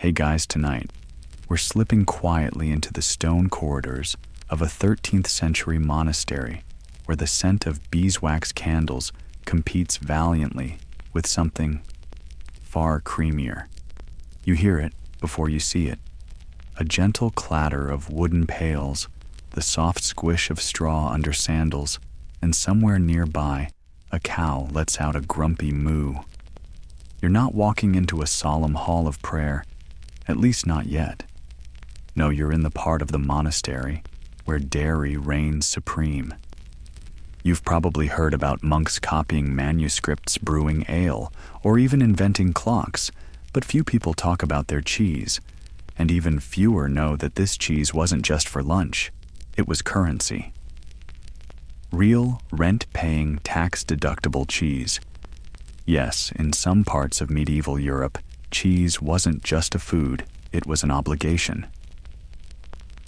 Hey guys, tonight, we're slipping quietly into the stone corridors of a 13th century monastery where the scent of beeswax candles competes valiantly with something far creamier. You hear it before you see it. A gentle clatter of wooden pails, the soft squish of straw under sandals, and somewhere nearby, a cow lets out a grumpy moo. You're not walking into a solemn hall of prayer, at least not yet. No, you're in the part of the monastery where dairy reigns supreme. You've probably heard about monks copying manuscripts, brewing ale, or even inventing clocks, but few people talk about their cheese, and even fewer know that this cheese wasn't just for lunch, it was currency. Real, rent-paying, tax-deductible cheese. Yes, in some parts of medieval Europe, cheese wasn't just a food, it was an obligation.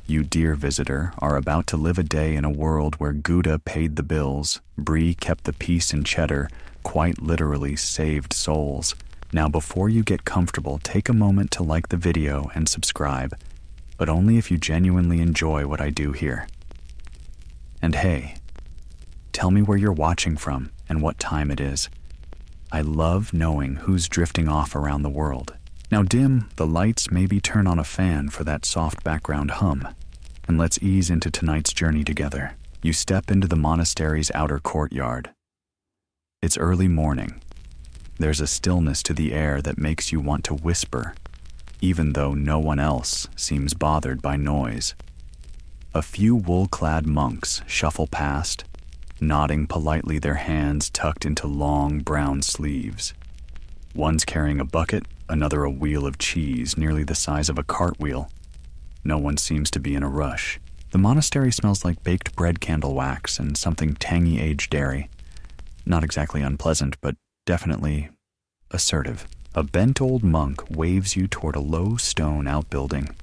You, dear visitor, are about to live a day in a world where Gouda paid the bills, Brie kept the peace, and cheddar, quite literally, saved souls. Now before you get comfortable, take a moment to like the video and subscribe, but only if you genuinely enjoy what I do here. And hey, tell me where you're watching from and what time it is. I love knowing who's drifting off around the world. Now dim the lights, maybe turn on a fan for that soft background hum, and let's ease into tonight's journey together. You step into the monastery's outer courtyard. It's early morning. There's a stillness to the air that makes you want to whisper, even though no one else seems bothered by noise. A few wool-clad monks shuffle past, nodding politely, their hands tucked into long brown sleeves. One's carrying a bucket, another a wheel of cheese nearly the size of a cartwheel. No one seems to be in a rush. The monastery smells like baked bread, candle wax, and something tangy aged dairy. Not exactly unpleasant, but definitely assertive. A bent old monk waves you toward a low stone outbuilding.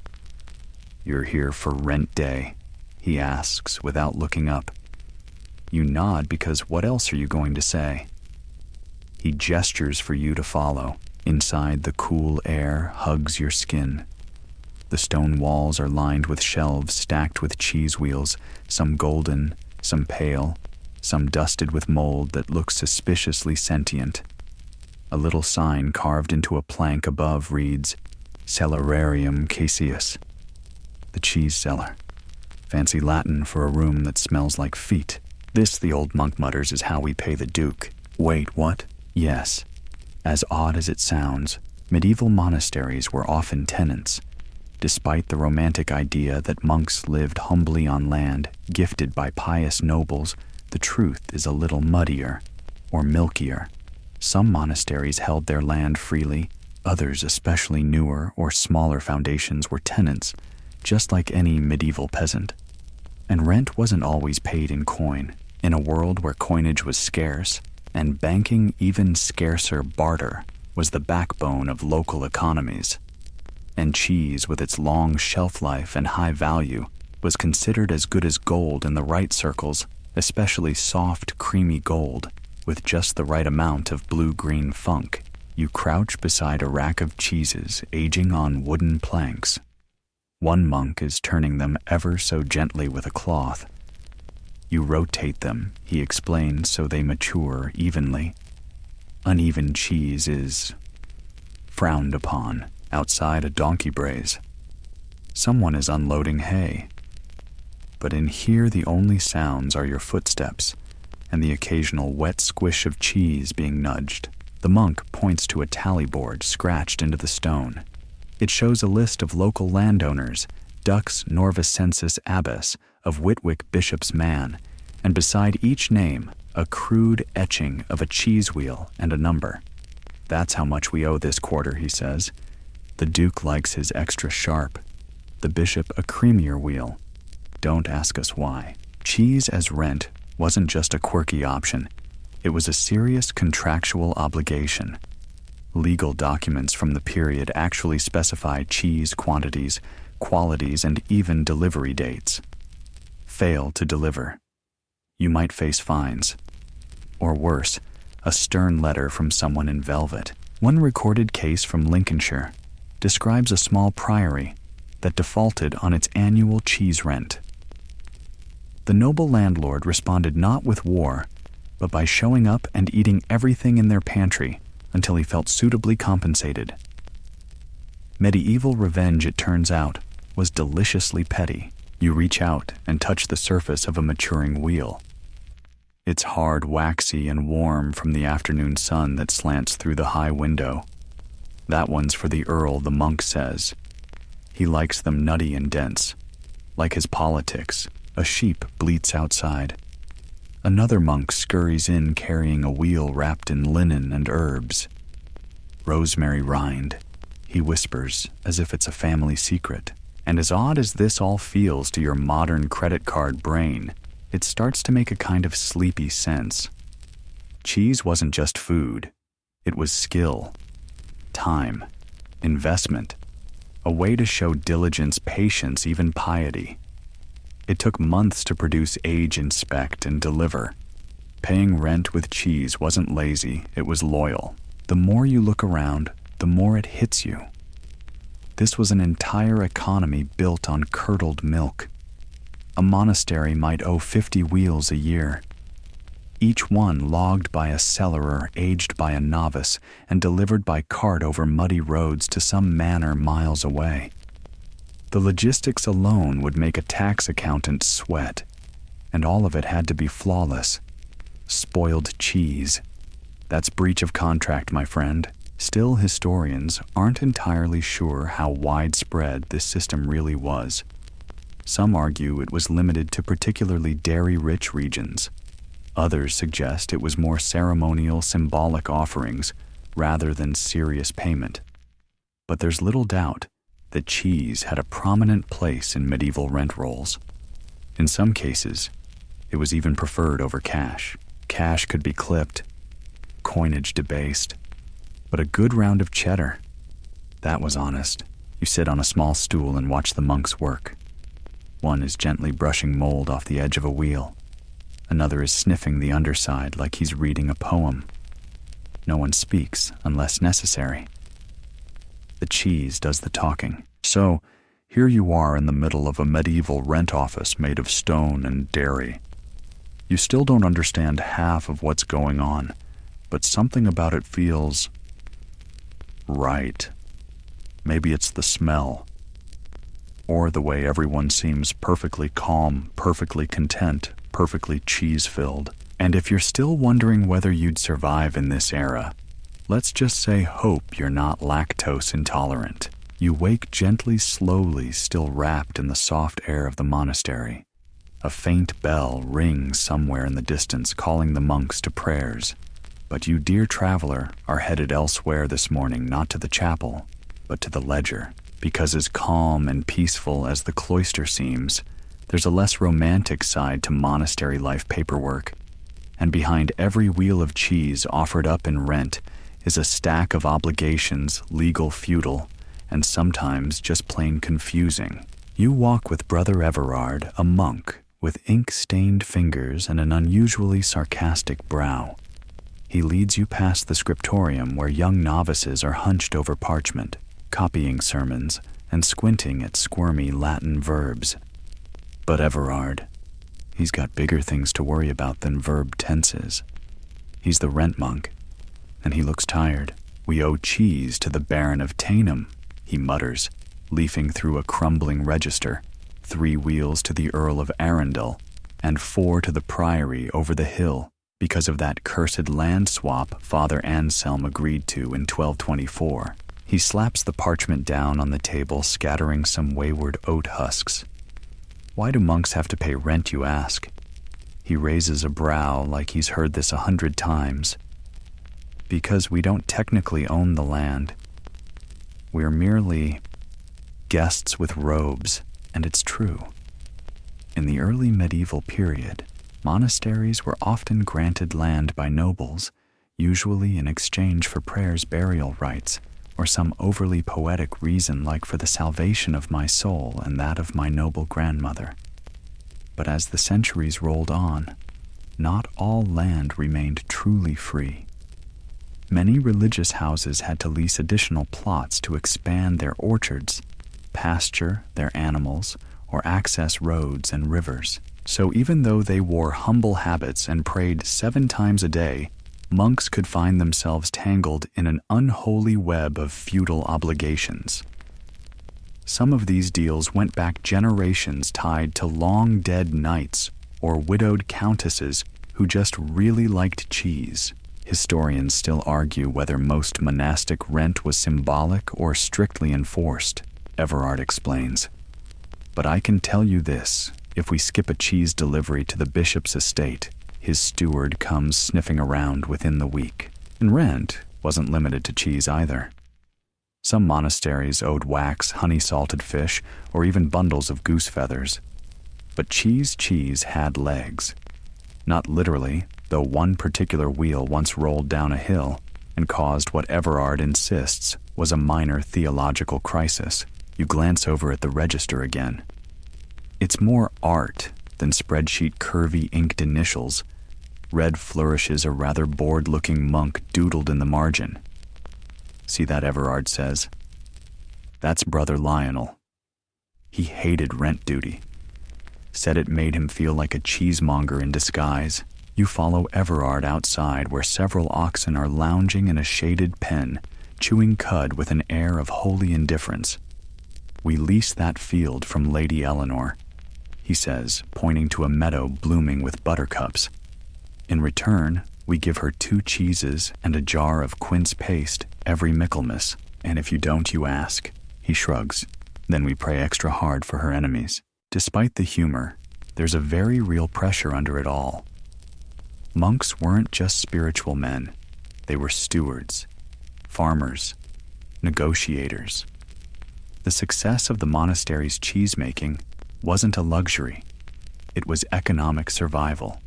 "You're here for rent day?" he asks without looking up. You nod because what else are you going to say? He gestures for you to follow. Inside, the cool air hugs your skin. The stone walls are lined with shelves stacked with cheese wheels, some golden, some pale, some dusted with mold that looks suspiciously sentient. A little sign carved into a plank above reads, "Celerarium Caseus," the cheese cellar. Fancy Latin for a room that smells like feet. This, the old monk mutters, is how we pay the duke. Wait, what? Yes. As odd as it sounds, medieval monasteries were often tenants. Despite the romantic idea that monks lived humbly on land gifted by pious nobles, the truth is a little muddier, or milkier. Some monasteries held their land freely, others, especially newer or smaller foundations, were tenants, just like any medieval peasant. And rent wasn't always paid in coin. In a world where coinage was scarce, and banking even scarcer, barter was the backbone of local economies. And cheese, with its long shelf life and high value, was considered as good as gold in the right circles, especially soft, creamy gold, with just the right amount of blue-green funk. You crouch beside a rack of cheeses aging on wooden planks. One monk is turning them ever so gently with a cloth. You rotate them, he explains, so they mature evenly. Uneven cheese is frowned upon. Outside, a donkey brays. Someone is unloading hay. But in here, the only sounds are your footsteps and the occasional wet squish of cheese being nudged. The monk points to a tally board scratched into the stone. It shows a list of local landowners, Dux Norvicensis Abbess of Whitwick Bishop's Man, and beside each name, a crude etching of a cheese wheel and a number. "That's how much we owe this quarter," he says. "The Duke likes his extra sharp. The Bishop a creamier wheel. Don't ask us why." Cheese as rent wasn't just a quirky option. It was a serious contractual obligation. Legal documents from the period actually specify cheese quantities, qualities, and even delivery dates. Fail to deliver, you might face fines. Or worse, a stern letter from someone in velvet. One recorded case from Lincolnshire. describes a small priory that defaulted on its annual cheese rent. The noble landlord responded not with war, but by showing up and eating everything in their pantry until he felt suitably compensated. Medieval revenge, it turns out, was deliciously petty. You reach out and touch the surface of a maturing wheel. It's hard, waxy, and warm from the afternoon sun that slants through the high window. That one's for the Earl, the monk says. He likes them nutty and dense. Like his politics, a sheep bleats outside. Another monk scurries in carrying a wheel wrapped in linen and herbs. Rosemary rind, he whispers, as if it's a family secret. And as odd as this all feels to your modern credit card brain, it starts to make a kind of sleepy sense. Cheese wasn't just food. It was skill, time, investment, a way to show diligence, patience, even piety. It took months to produce, age, inspect, and deliver. Paying rent with cheese wasn't lazy, it was loyal. The more you look around, the more it hits you. This was an entire economy built on curdled milk. A monastery might owe 50 wheels a year, each one logged by a cellarer, aged by a novice, and delivered by cart over muddy roads to some manor miles away. The logistics alone would make a tax accountant sweat, and all of it had to be flawless. Spoiled cheese. That's breach of contract, my friend. Still, historians aren't entirely sure how widespread this system really was. Some argue it was limited to particularly dairy-rich regions. Others suggest it was more ceremonial, symbolic offerings rather than serious payment. But there's little doubt that cheese had a prominent place in medieval rent rolls. In some cases, it was even preferred over cash. Cash could be clipped, coinage debased, but a good round of cheddar, that was honest. You sit on a small stool and watch the monks work. One is gently brushing mold off the edge of a wheel. Another is sniffing the underside like he's reading a poem. No one speaks unless necessary. The cheese does the talking. So, here you are in the middle of a medieval rent office made of stone and dairy. You still don't understand half of what's going on, but something about it feels right. Maybe it's the smell, or the way everyone seems perfectly calm, perfectly content, perfectly cheese-filled. And if you're still wondering whether you'd survive in this era, let's just say hope you're not lactose intolerant. You wake gently, slowly, still wrapped in the soft air of the monastery. A faint bell rings somewhere in the distance, calling the monks to prayers. But you, dear traveler, are headed elsewhere this morning, not to the chapel, but to the ledger. Because as calm and peaceful as the cloister seems, there's a less romantic side to monastery life paperwork. And behind every wheel of cheese offered up in rent is a stack of obligations, legal, feudal, and sometimes just plain confusing. You walk with Brother Everard, a monk, with ink-stained fingers and an unusually sarcastic brow. He leads you past the scriptorium where young novices are hunched over parchment, copying sermons and squinting at squirmy Latin verbs. But Everard, he's got bigger things to worry about than verb tenses. He's the rent monk, and he looks tired. We owe cheese to the Baron of Tainham, he mutters, leafing through a crumbling register. 3 wheels to the Earl of Arundel, and 4 to the priory over the hill because of that cursed land swap Father Anselm agreed to in 1224. He slaps the parchment down on the table, scattering some wayward oat husks. Why do monks have to pay rent, you ask? He raises a brow like he's heard this 100 times. Because we don't technically own the land. We're merely guests with robes, and it's true. In the early medieval period, monasteries were often granted land by nobles, usually in exchange for prayers, burial rites, or some overly poetic reason like for the salvation of my soul and that of my noble grandmother. But as the centuries rolled on, not all land remained truly free. Many religious houses had to lease additional plots to expand their orchards, pasture their animals, or access roads and rivers. So even though they wore humble habits and prayed 7 times a day, monks could find themselves tangled in an unholy web of feudal obligations. Some of these deals went back generations, tied to long-dead knights or widowed countesses who just really liked cheese. Historians still argue whether most monastic rent was symbolic or strictly enforced, Everard explains. But I can tell you this, if we skip a cheese delivery to the bishop's estate, his steward comes sniffing around within the week. And rent wasn't limited to cheese either. Some monasteries owed wax, honey-salted fish, or even bundles of goose feathers. But cheese had legs. Not literally, though one particular wheel once rolled down a hill and caused what Everard insists was a minor theological crisis. You glance over at the register again. It's more art than spreadsheet curvy inked initials. Red flourishes a rather bored-looking monk doodled in the margin. See that, Everard says? That's Brother Lionel. He hated rent duty. Said it made him feel like a cheesemonger in disguise. You follow Everard outside where several oxen are lounging in a shaded pen, chewing cud with an air of holy indifference. We lease that field from Lady Eleanor, he says, pointing to a meadow blooming with buttercups. In return, we give her 2 cheeses and a jar of quince paste every Michaelmas, and if you don't, you ask. He shrugs. Then we pray extra hard for her enemies. Despite the humor, there's a very real pressure under it all. Monks weren't just spiritual men. They were stewards, farmers, negotiators. The success of the monastery's cheesemaking wasn't a luxury. It was economic survival.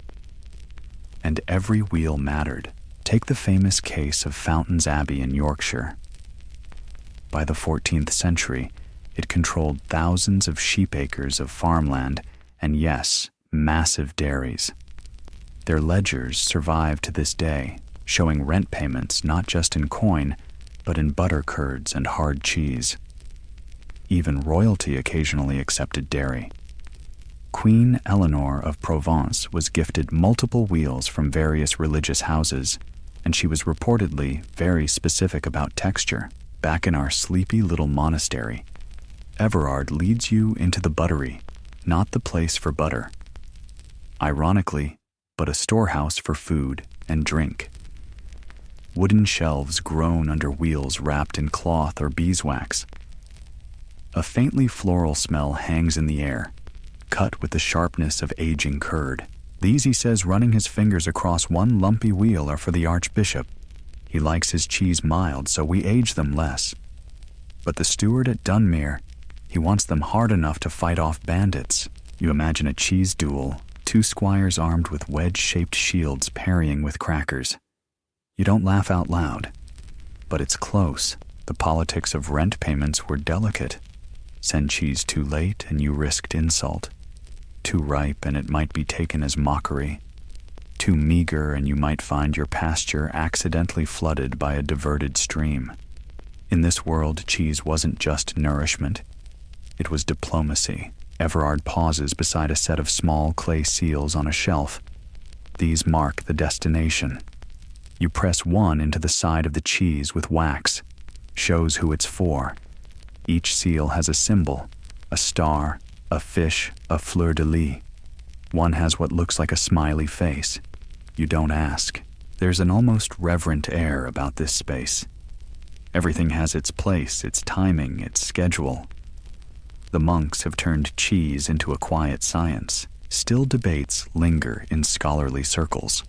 And every wheel mattered. Take the famous case of Fountains Abbey in Yorkshire. By the 14th century, it controlled thousands of sheep acres of farmland and, yes, massive dairies. Their ledgers survive to this day, showing rent payments not just in coin, but in butter curds and hard cheese. Even royalty occasionally accepted dairy. Queen Eleanor of Provence was gifted multiple wheels from various religious houses, and she was reportedly very specific about texture. Back in our sleepy little monastery, Everard leads you into the buttery, not the place for butter. Ironically, but a storehouse for food and drink. Wooden shelves groan under wheels wrapped in cloth or beeswax. A faintly floral smell hangs in the air, cut with the sharpness of aging curd. These, he says, running his fingers across one lumpy wheel, are for the Archbishop. He likes his cheese mild, so we age them less. But the steward at Dunmere, he wants them hard enough to fight off bandits. You imagine a cheese duel, 2 squires armed with wedge-shaped shields parrying with crackers. You don't laugh out loud. But it's close. The politics of rent payments were delicate. Send cheese too late and you risked insult. Too ripe and it might be taken as mockery. Too meager and you might find your pasture accidentally flooded by a diverted stream. In this world, cheese wasn't just nourishment. It was diplomacy. Everard pauses beside a set of small clay seals on a shelf. These mark the destination. You press one into the side of the cheese with wax. Shows who it's for. Each seal has a symbol, a star, a fish, a fleur-de-lis. One has what looks like a smiley face. You don't ask. There's an almost reverent air about this space. Everything has its place, its timing, its schedule. The monks have turned cheese into a quiet science. Still debates linger in scholarly circles.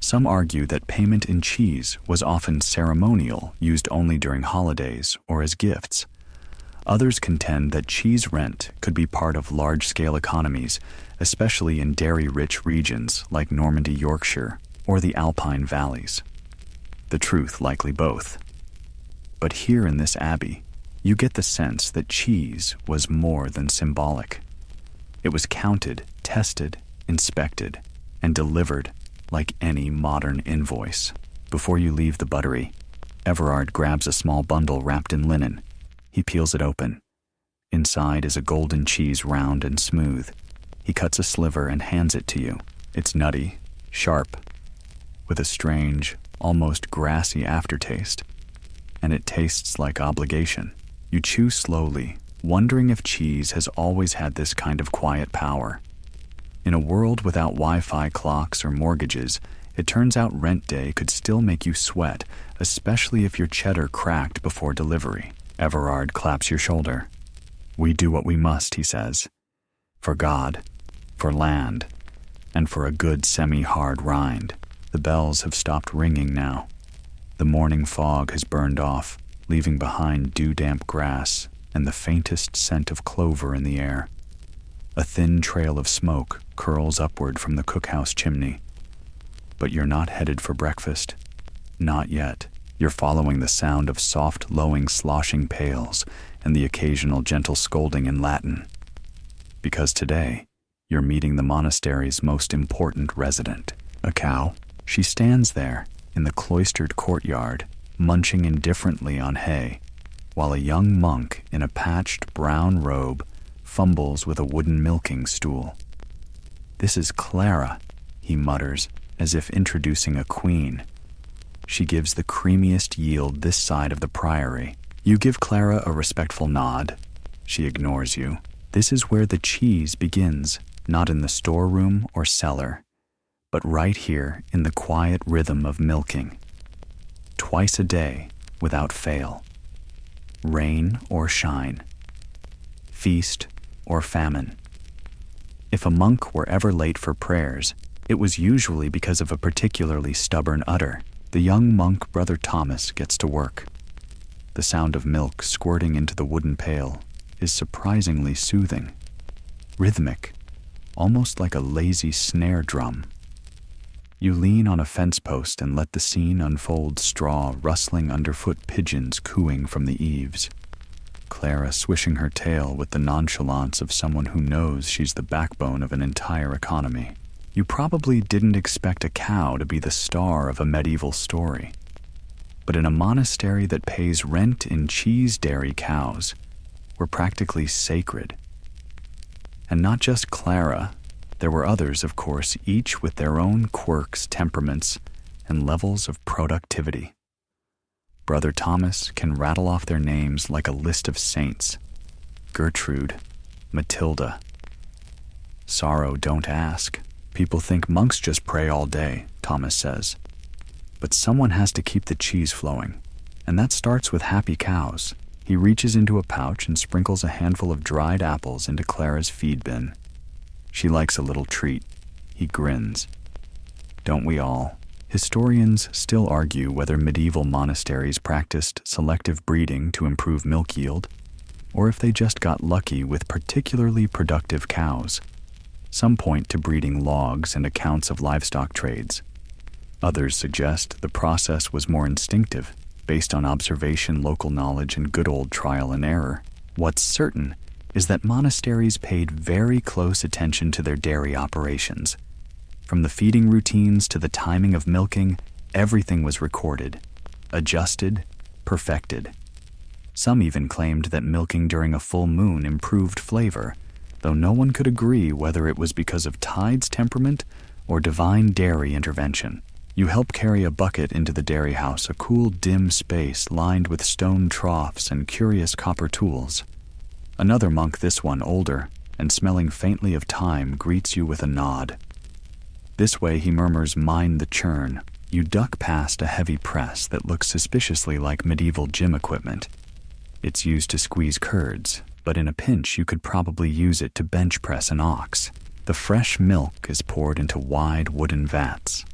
Some argue that payment in cheese was often ceremonial, used only during holidays or as gifts. Others contend that cheese rent could be part of large-scale economies, especially in dairy-rich regions like Normandy, Yorkshire, or the Alpine valleys. The truth likely both. But here in this abbey, you get the sense that cheese was more than symbolic. It was counted, tested, inspected, and delivered like any modern invoice. Before you leave the buttery, Everard grabs a small bundle wrapped in linen. He peels it open. Inside is a golden cheese, round and smooth. He cuts a sliver and hands it to you. It's nutty, sharp, with a strange, almost grassy aftertaste. And it tastes like obligation. You chew slowly, wondering if cheese has always had this kind of quiet power. In a world without Wi-Fi clocks or mortgages, it turns out rent day could still make you sweat, especially if your cheddar cracked before delivery. Everard claps your shoulder. We do what we must, he says. For God, for land, and for a good semi-hard rind. The bells have stopped ringing now. The morning fog has burned off, leaving behind dew-damp grass and the faintest scent of clover in the air. A thin trail of smoke curls upward from the cookhouse chimney. But you're not headed for breakfast. Not yet. You're following the sound of soft, lowing, sloshing pails and the occasional gentle scolding in Latin. Because today, you're meeting the monastery's most important resident, a cow. She stands there in the cloistered courtyard, munching indifferently on hay, while a young monk in a patched brown robe fumbles with a wooden milking stool. This is Clara, he mutters, as if introducing a queen. She gives the creamiest yield this side of the priory. You give Clara a respectful nod. She ignores you. This is where the cheese begins, not in the storeroom or cellar, but right here in the quiet rhythm of milking. Twice a day, without fail. Rain or shine. Feast or famine. If a monk were ever late for prayers, it was usually because of a particularly stubborn udder. The young monk, Brother Thomas, gets to work. The sound of milk squirting into the wooden pail is surprisingly soothing, rhythmic, almost like a lazy snare drum. You lean on a fence post and let the scene unfold, straw rustling underfoot, pigeons cooing from the eaves. Clara swishing her tail with the nonchalance of someone who knows she's the backbone of an entire economy. You probably didn't expect a cow to be the star of a medieval story. But in a monastery that pays rent in cheese, dairy cows were practically sacred. And not just Clara, there were others, of course, each with their own quirks, temperaments, and levels of productivity. Brother Thomas can rattle off their names like a list of saints. Gertrude, Matilda. Sorrow, don't ask. People think monks just pray all day, Thomas says. But someone has to keep the cheese flowing, and that starts with happy cows. He reaches into a pouch and sprinkles a handful of dried apples into Clara's feed bin. She likes a little treat. He grins. Don't we all? Historians still argue whether medieval monasteries practiced selective breeding to improve milk yield, or if they just got lucky with particularly productive cows. Some point to breeding logs and accounts of livestock trades. Others suggest the process was more instinctive, based on observation, local knowledge, and good old trial and error. What's certain is that monasteries paid very close attention to their dairy operations. From the feeding routines to the timing of milking, everything was recorded, adjusted, perfected. Some even claimed that milking during a full moon improved flavor, though no one could agree whether it was because of Tide's temperament or divine dairy intervention. You help carry a bucket into the dairy house, a cool, dim space lined with stone troughs and curious copper tools. Another monk, this one older, and smelling faintly of thyme, greets you with a nod. This way, he murmurs, mind the churn. You duck past a heavy press that looks suspiciously like medieval gym equipment. It's used to squeeze curds, but in a pinch you could probably use it to bench press an ox. The fresh milk is poured into wide wooden vats.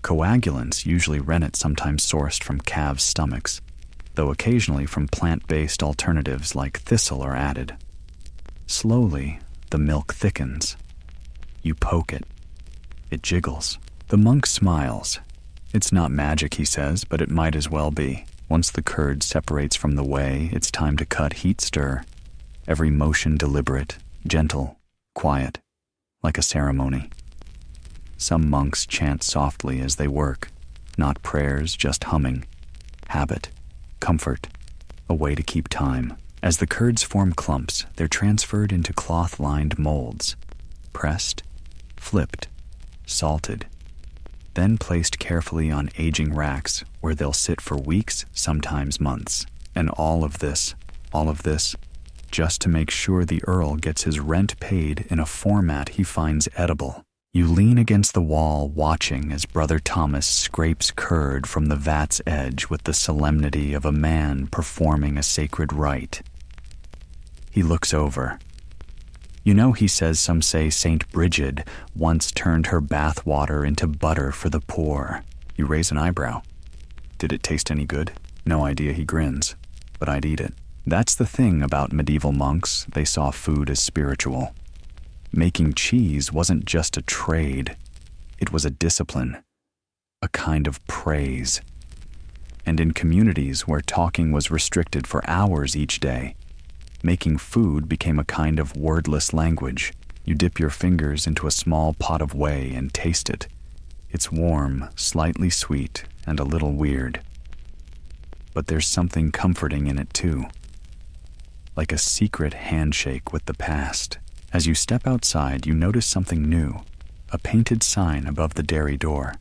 Coagulants, usually rennet, sometimes sourced from calves' stomachs, though occasionally from plant-based alternatives like thistle are added. Slowly, the milk thickens. You poke it. It jiggles. The monk smiles. It's not magic, he says, but it might as well be. Once the curd separates from the whey, it's time to cut, heat, stir. Every motion deliberate, gentle, quiet, like a ceremony. Some monks chant softly as they work. Not prayers, just humming. Habit, comfort, a way to keep time. As the curds form clumps, they're transferred into cloth-lined molds, pressed, flipped, salted, then placed carefully on aging racks where they'll sit for weeks, sometimes months. And all of this, just to make sure the Earl gets his rent paid in a format he finds edible. You lean against the wall watching as Brother Thomas scrapes curd from the vat's edge with the solemnity of a man performing a sacred rite. He looks over. You know, he says some say Saint Bridget once turned her bath water into butter for the poor. You raise an eyebrow. Did it taste any good? No idea, he grins. But I'd eat it. That's the thing about medieval monks. They saw food as spiritual. Making cheese wasn't just a trade. It was a discipline. A kind of praise. And in communities where talking was restricted for hours each day, making food became a kind of wordless language. You dip your fingers into a small pot of whey and taste it. It's warm, slightly sweet, and a little weird. But there's something comforting in it too. Like a secret handshake with the past. As you step outside, you notice something new. A painted sign above the dairy door.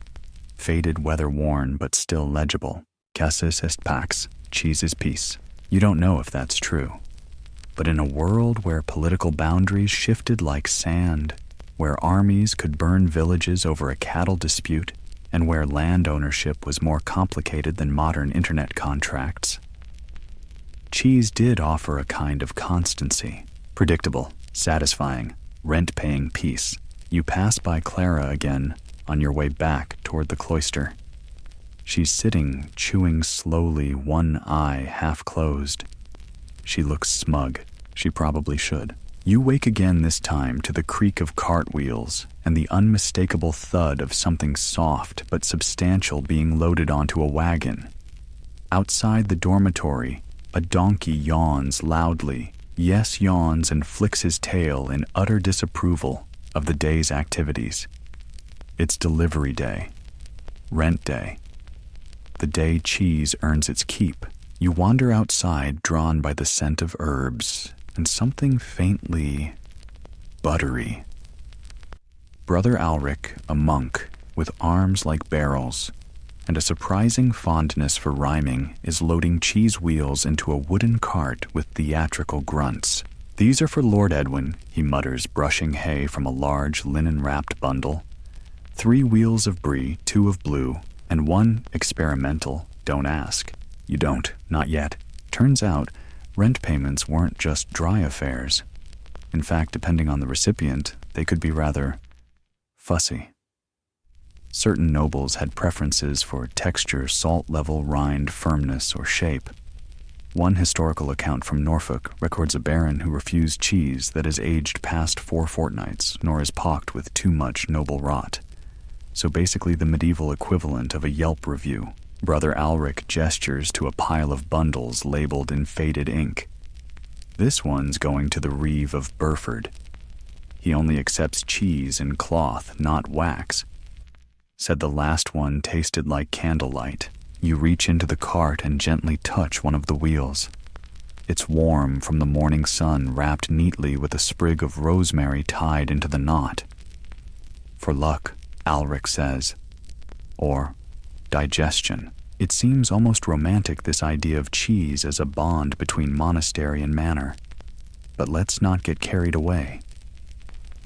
Faded, weather-worn, but still legible. Quesos est pax, cheese is peace. You don't know if that's true. But in a world where political boundaries shifted like sand, where armies could burn villages over a cattle dispute, and where land ownership was more complicated than modern internet contracts, cheese did offer a kind of constancy. Predictable, satisfying, rent-paying peace. You pass by Clara again on your way back toward the cloister. She's sitting, chewing slowly, one eye half closed. She looks smug. She probably should. You wake again this time to the creak of cartwheels and the unmistakable thud of something soft but substantial being loaded onto a wagon. Outside the dormitory, a donkey yawns loudly. Yes, yawns and flicks his tail in utter disapproval of the day's activities. It's delivery day. Rent day. The day cheese earns its keep. You wander outside, drawn by the scent of herbs and something faintly buttery. Brother Alric, a monk with arms like barrels and a surprising fondness for rhyming, is loading cheese wheels into a wooden cart with theatrical grunts. These are for Lord Edwin, he mutters, brushing hay from a large linen-wrapped bundle. 3 wheels of brie, 2 of blue, and 1 experimental. Don't ask. You don't, not yet. Turns out, rent payments weren't just dry affairs. In fact, depending on the recipient, they could be rather fussy. Certain nobles had preferences for texture, salt level, rind, firmness, or shape. One historical account from Norfolk records a baron who refused cheese that has aged past 4 fortnights, nor is pocked with too much noble rot. So basically the medieval equivalent of a Yelp review. Brother Alric gestures to a pile of bundles labeled in faded ink. This one's going to the Reeve of Burford. He only accepts cheese in cloth, not wax. Said the last one tasted like candlelight. You reach into the cart and gently touch one of the wheels. It's warm from the morning sun, wrapped neatly with a sprig of rosemary tied into the knot. For luck, Alric says. Or digestion. It seems almost romantic, this idea of cheese as a bond between monastery and manor. But let's not get carried away.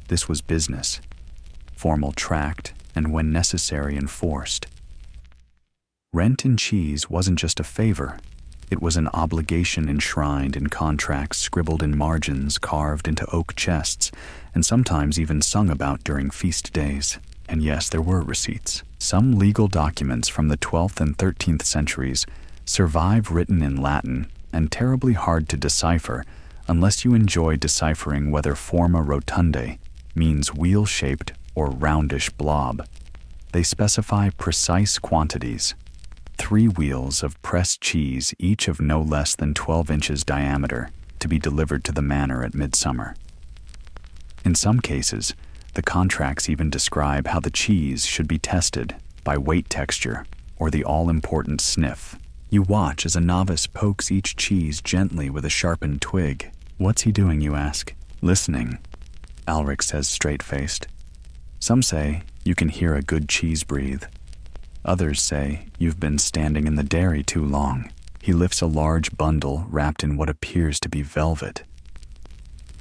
This was business. Formal tract, and when necessary enforced. Rent in cheese wasn't just a favor. It was an obligation enshrined in contracts, scribbled in margins, carved into oak chests, and sometimes even sung about during feast days. And yes, there were receipts. Some legal documents from the 12th and 13th centuries survive written in Latin and terribly hard to decipher unless you enjoy deciphering whether forma rotundae means wheel-shaped or roundish blob. They specify precise quantities. 3 wheels of pressed cheese, each of no less than 12 inches diameter, to be delivered to the manor at midsummer. In some cases, the contracts even describe how the cheese should be tested by weight texture, or the all-important sniff. You watch as a novice pokes each cheese gently with a sharpened twig. What's he doing, you ask? Listening, Alric says straight-faced. Some say you can hear a good cheese breathe. Others say you've been standing in the dairy too long. He lifts a large bundle wrapped in what appears to be velvet.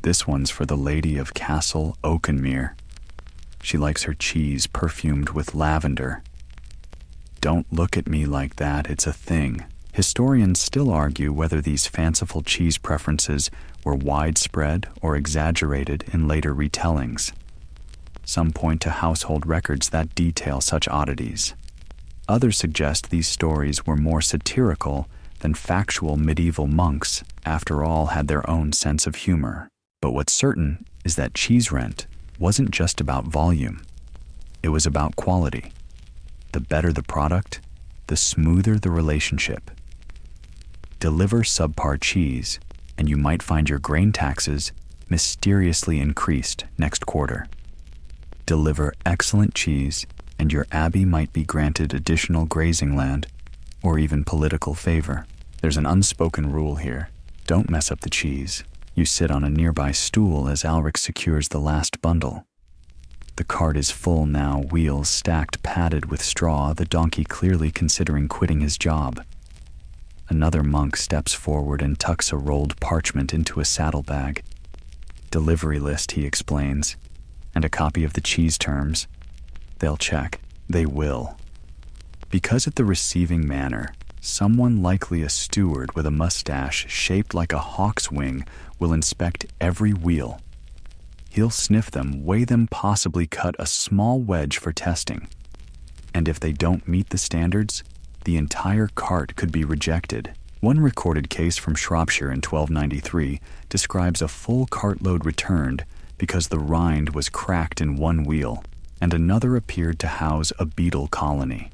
This one's for the Lady of Castle Oakenmere. She likes her cheese perfumed with lavender. Don't look at me like that, it's a thing. Historians still argue whether these fanciful cheese preferences were widespread or exaggerated in later retellings. Some point to household records that detail such oddities. Others suggest these stories were more satirical than factual medieval monks, after all, had their own sense of humor. But what's certain is that cheese rent wasn't just about volume. It was about quality. The better the product, the smoother the relationship. Deliver subpar cheese, and you might find your grain taxes mysteriously increased next quarter. Deliver excellent cheese, and your abbey might be granted additional grazing land, or even political favor. There's an unspoken rule here. Don't mess up the cheese. You sit on a nearby stool as Alric secures the last bundle. The cart is full now, wheels stacked padded with straw, the donkey clearly considering quitting his job. Another monk steps forward and tucks a rolled parchment into a saddlebag. Delivery list, he explains, and a copy of the cheese terms. They'll check. They will. Because at the receiving manor, someone likely a steward with a mustache shaped like a hawk's wing will inspect every wheel. He'll sniff them, weigh them, possibly cut a small wedge for testing. And if they don't meet the standards, the entire cart could be rejected. One recorded case from Shropshire in 1293 describes a full cartload returned because the rind was cracked in one wheel, and another appeared to house a beetle colony.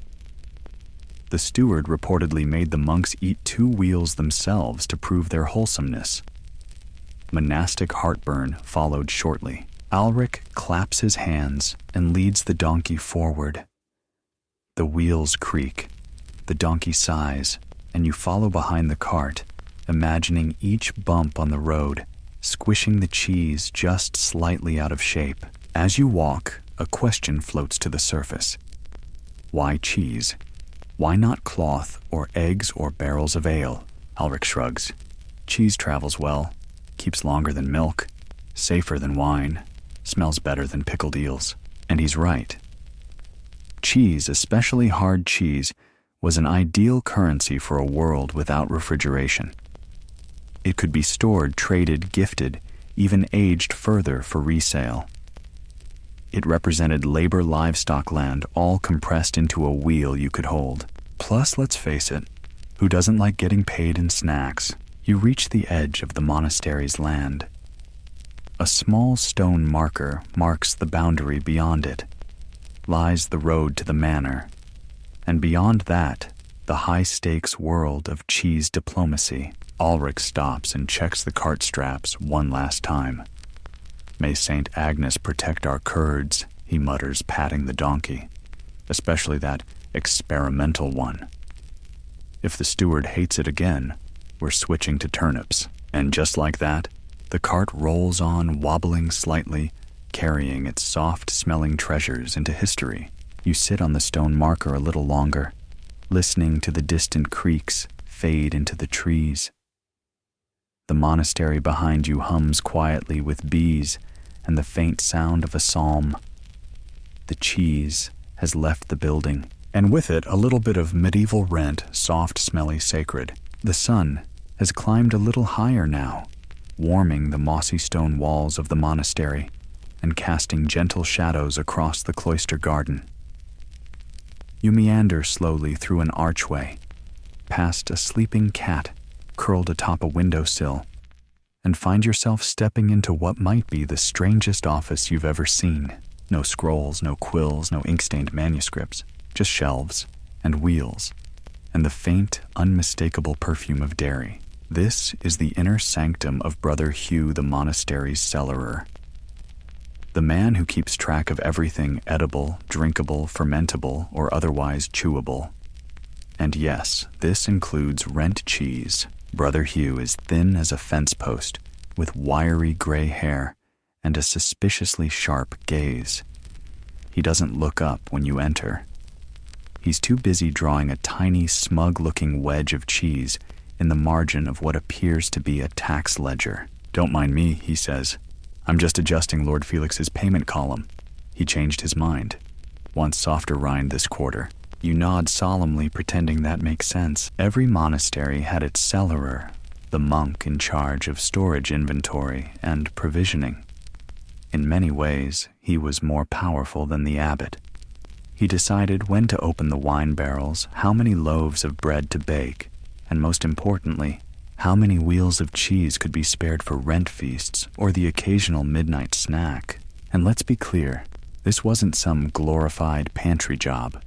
The steward reportedly made the monks eat 2 wheels themselves to prove their wholesomeness. Monastic heartburn followed shortly. Alric claps his hands and leads the donkey forward. The wheels creak, the donkey sighs, and you follow behind the cart, imagining each bump on the road, squishing the cheese just slightly out of shape. As you walk, a question floats to the surface. Why cheese? Why not cloth or eggs or barrels of ale? Alric shrugs. Cheese travels well, keeps longer than milk, safer than wine, smells better than pickled eels. And he's right. Cheese, especially hard cheese, was an ideal currency for a world without refrigeration. It could be stored, traded, gifted, even aged further for resale. It represented labor livestock land all compressed into a wheel you could hold. Plus, let's face it, who doesn't like getting paid in snacks? You reach the edge of the monastery's land. A small stone marker marks the boundary beyond it. Lies the road to the manor. And beyond that, the high-stakes world of cheese diplomacy. Ulrich stops and checks the cart straps one last time. May Saint Agnes protect our curds, he mutters, patting the donkey, especially that experimental one. If the steward hates it again, we're switching to turnips. And just like that, the cart rolls on, wobbling slightly, carrying its soft-smelling treasures into history. You sit on the stone marker a little longer, listening to the distant creaks fade into the trees. The monastery behind you hums quietly with bees and the faint sound of a psalm. The cheese has left the building, and with it a little bit of medieval rent, soft, smelly, sacred. The sun has climbed a little higher now, warming the mossy stone walls of the monastery and casting gentle shadows across the cloister garden. You meander slowly through an archway, past a sleeping cat curled atop a windowsill, and find yourself stepping into what might be the strangest office you've ever seen. No scrolls, no quills, no ink-stained manuscripts, just shelves and wheels, and the faint, unmistakable perfume of dairy. This is the inner sanctum of Brother Hugh, the monastery's cellarer. The man who keeps track of everything edible, drinkable, fermentable, or otherwise chewable. And yes, this includes rent cheese. Brother Hugh is thin as a fence post, with wiry gray hair and a suspiciously sharp gaze. He doesn't look up when you enter. He's too busy drawing a tiny, smug-looking wedge of cheese in the margin of what appears to be a tax ledger. "Don't mind me," he says. "I'm just adjusting Lord Felix's payment column." He changed his mind. "Wants softer rind this quarter." You nod solemnly, pretending that makes sense. Every monastery had its cellarer, the monk in charge of storage inventory and provisioning. In many ways, he was more powerful than the abbot. He decided when to open the wine barrels, how many loaves of bread to bake, and most importantly, how many wheels of cheese could be spared for rent feasts or the occasional midnight snack. And let's be clear, this wasn't some glorified pantry job.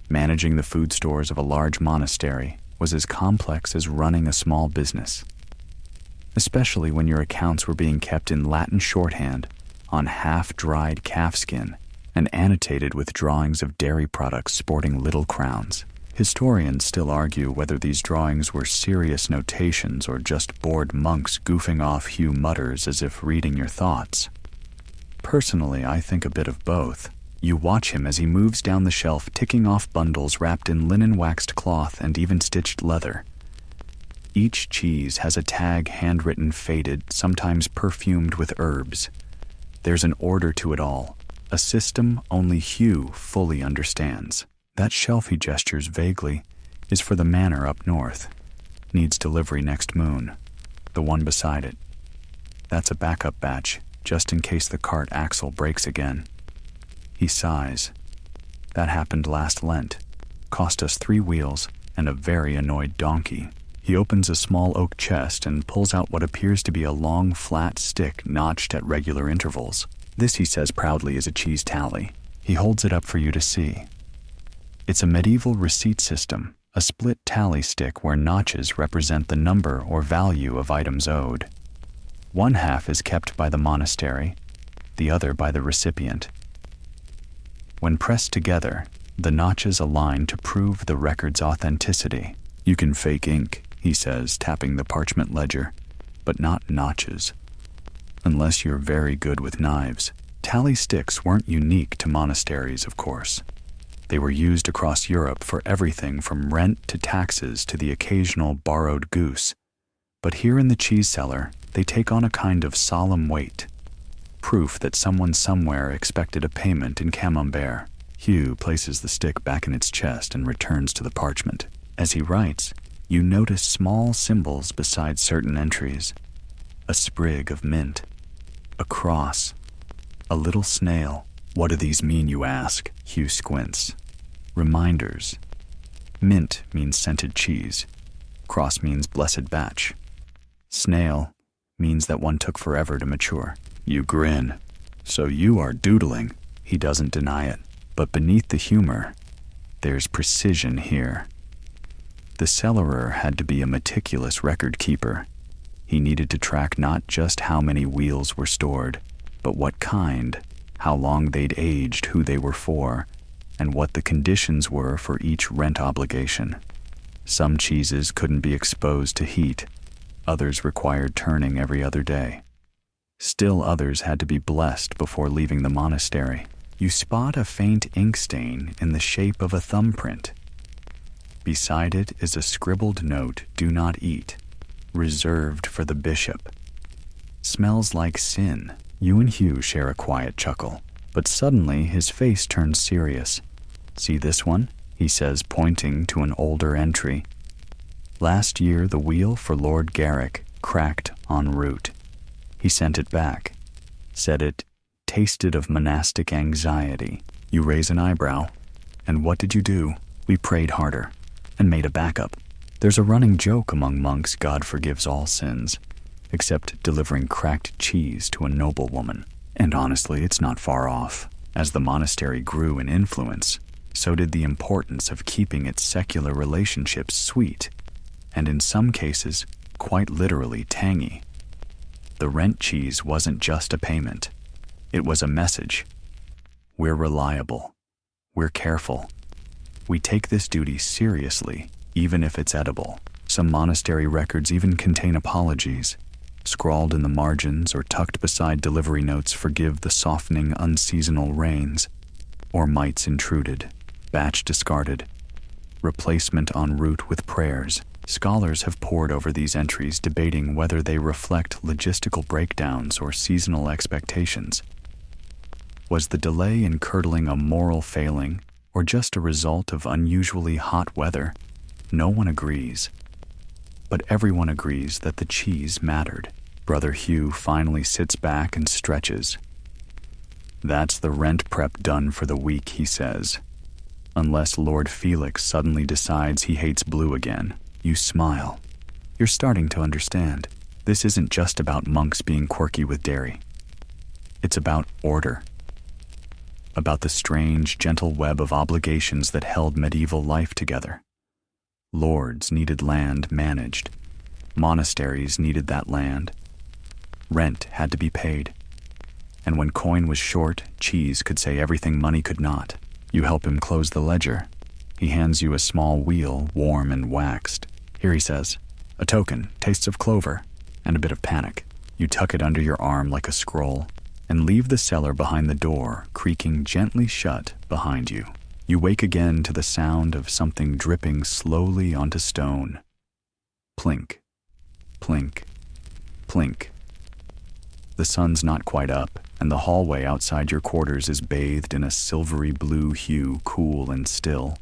Managing the food stores of a large monastery was as complex as running a small business, especially when your accounts were being kept in Latin shorthand on half-dried calfskin and annotated with drawings of dairy products sporting little crowns. Historians still argue whether these drawings were serious notations or just bored monks goofing off Hugh mutters as if reading your thoughts. Personally, I think a bit of both. You watch him as he moves down the shelf, ticking off bundles wrapped in linen waxed cloth and even stitched leather. Each cheese has a tag handwritten, faded, sometimes perfumed with herbs. There's an order to it all, a system only Hugh fully understands. That shelf he gestures vaguely is for the manor up north. Needs delivery next moon. The one beside it. That's a backup batch, just in case the cart axle breaks again. He sighs. That happened last Lent. Cost us 3 wheels and a very annoyed donkey. He opens a small oak chest and pulls out what appears to be a long, flat stick notched at regular intervals. This, he says proudly, is a cheese tally. He holds it up for you to see. It's a medieval receipt system, a split tally stick where notches represent the number or value of items owed. One half is kept by the monastery, the other by the recipient. When pressed together, the notches align to prove the record's authenticity. You can fake ink, he says, tapping the parchment ledger, but not notches. Unless you're very good with knives. Tally sticks weren't unique to monasteries, of course. They were used across Europe for everything from rent to taxes to the occasional borrowed goose. But here in the cheese cellar, they take on a kind of solemn weight. Proof that someone somewhere expected a payment in camembert. Hugh places the stick back in its chest and returns to the parchment. As he writes, you notice small symbols beside certain entries. A sprig of mint, a cross, a little snail. What do these mean, you ask? Hugh squints. Reminders. Mint means scented cheese. Cross means blessed batch. Snail means that one took forever to mature. You grin. So you are doodling. He doesn't deny it. But beneath the humor, there's precision here. The cellarer had to be a meticulous record keeper. He needed to track not just how many wheels were stored, but what kind, how long they'd aged, who they were for, and what the conditions were for each rent obligation. Some cheeses couldn't be exposed to heat. Others required turning every other day. Still others had to be blessed before leaving the monastery. You spot a faint ink stain in the shape of a thumbprint. Beside it is a scribbled note, "Do not eat," reserved for the bishop. Smells like sin. You and Hugh share a quiet chuckle, but suddenly his face turns serious. See this one? He says, pointing to an older entry. Last year the wheel for Lord Garrick cracked en route. He sent it back, said it tasted of monastic anxiety. You raise an eyebrow. And what did you do? We prayed harder and made a backup. There's a running joke among monks God forgives all sins, except delivering cracked cheese to a noblewoman. And honestly, it's not far off. As the monastery grew in influence, so did the importance of keeping its secular relationships sweet, and in some cases, quite literally tangy. The rent cheese wasn't just a payment. It was a message. We're reliable. We're careful. We take this duty seriously, even if it's edible. Some monastery records even contain apologies. Scrawled in the margins or tucked beside delivery notes forgive the softening unseasonal rains, or mites intruded, batch discarded, replacement en route with prayers. Scholars have pored over these entries, debating whether they reflect logistical breakdowns or seasonal expectations. Was the delay in curdling a moral failing, or just a result of unusually hot weather? No one agrees. But everyone agrees that the cheese mattered. Brother Hugh finally sits back and stretches. That's the rent prep done for the week, he says. Unless Lord Felix suddenly decides he hates blue again. You smile. You're starting to understand. This isn't just about monks being quirky with dairy. It's about order. About the strange, gentle web of obligations that held medieval life together. Lords needed land managed. Monasteries needed that land. Rent had to be paid. And when coin was short, cheese could say everything money could not. You help him close the ledger. He hands you a small wheel, warm and waxed. Here, he says, a token, tastes of clover, and a bit of panic. You tuck it under your arm like a scroll, and leave the cellar behind the door, creaking gently shut behind you. You wake again to the sound of something dripping slowly onto stone. Plink, plink, plink. The sun's not quite up, and the hallway outside your quarters is bathed in a silvery blue hue, cool and still.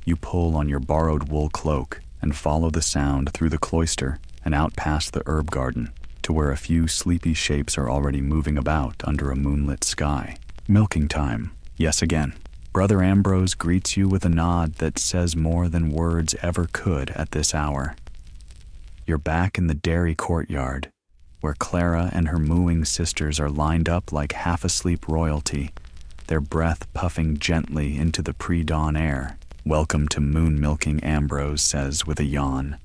You pull on your borrowed wool cloak and follow the sound through the cloister and out past the herb garden to where a few sleepy shapes are already moving about under a moonlit sky. Milking time, yes again. Brother Ambrose greets you with a nod that says more than words ever could at this hour. You're back in the dairy courtyard, where Clara and her mooing sisters are lined up like half-asleep royalty, their breath puffing gently into the pre-dawn air. Welcome to moon milking, Ambrose says with a yawn.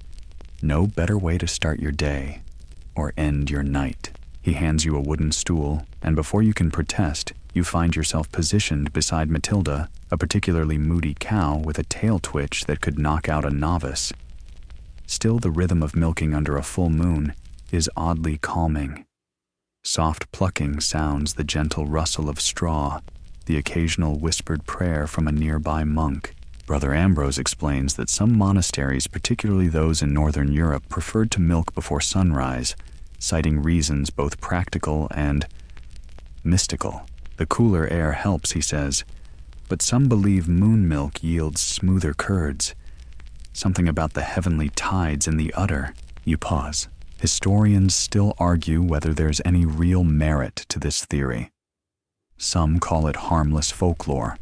No better way to start your day, or end your night. He hands you a wooden stool, and before you can protest, you find yourself positioned beside Matilda, a particularly moody cow with a tail twitch that could knock out a novice. Still, the rhythm of milking under a full moon is oddly calming. Soft plucking sounds the gentle rustle of straw, the occasional whispered prayer from a nearby monk. Brother Ambrose explains that some monasteries, particularly those in northern Europe, preferred to milk before sunrise, citing reasons both practical and mystical. The cooler air helps, he says, but some believe moon milk yields smoother curds. Something about the heavenly tides in the udder. You pause. Historians still argue whether there's any real merit to this theory. Some call it harmless folklore.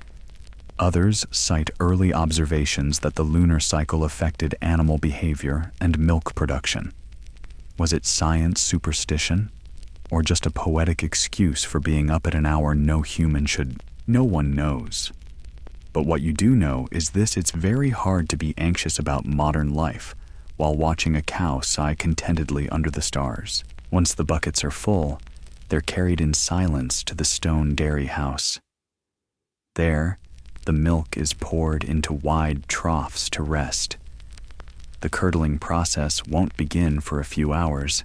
Others cite early observations that the lunar cycle affected animal behavior and milk production. Was it science superstition, or just a poetic excuse for being up at an hour no human should? No one knows. But what you do know is this: it's very hard to be anxious about modern life while watching a cow sigh contentedly under the stars. Once the buckets are full, they're carried in silence to the stone dairy house. There, the milk is poured into wide troughs to rest. The curdling process won't begin for a few hours,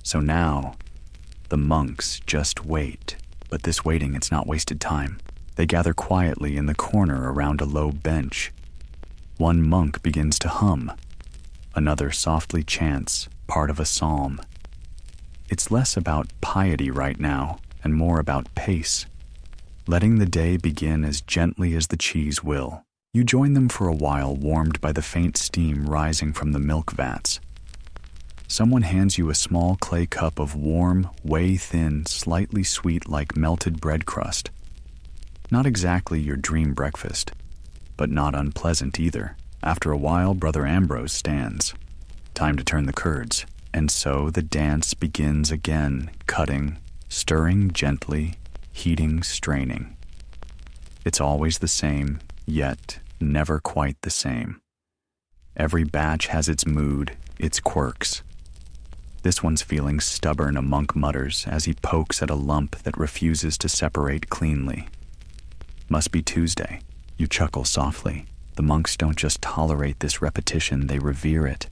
so now the monks just wait. But this waiting, it's not wasted time. They gather quietly in the corner around a low bench. One monk begins to hum. Another softly chants part of a psalm. It's less about piety right now and more about pace, letting the day begin as gently as the cheese will. You join them for a while, warmed by the faint steam rising from the milk vats. Someone hands you a small clay cup of warm, whey-thin, slightly sweet like melted bread crust. Not exactly your dream breakfast, but not unpleasant either. After a while, Brother Ambrose stands. Time to turn the curds. And so the dance begins again, cutting, stirring gently, heating, straining. It's always the same, yet never quite the same. Every batch has its mood, its quirks. This one's feeling stubborn, a monk mutters as he pokes at a lump that refuses to separate cleanly. Must be Tuesday. You chuckle softly. The monks don't just tolerate this repetition, they revere it.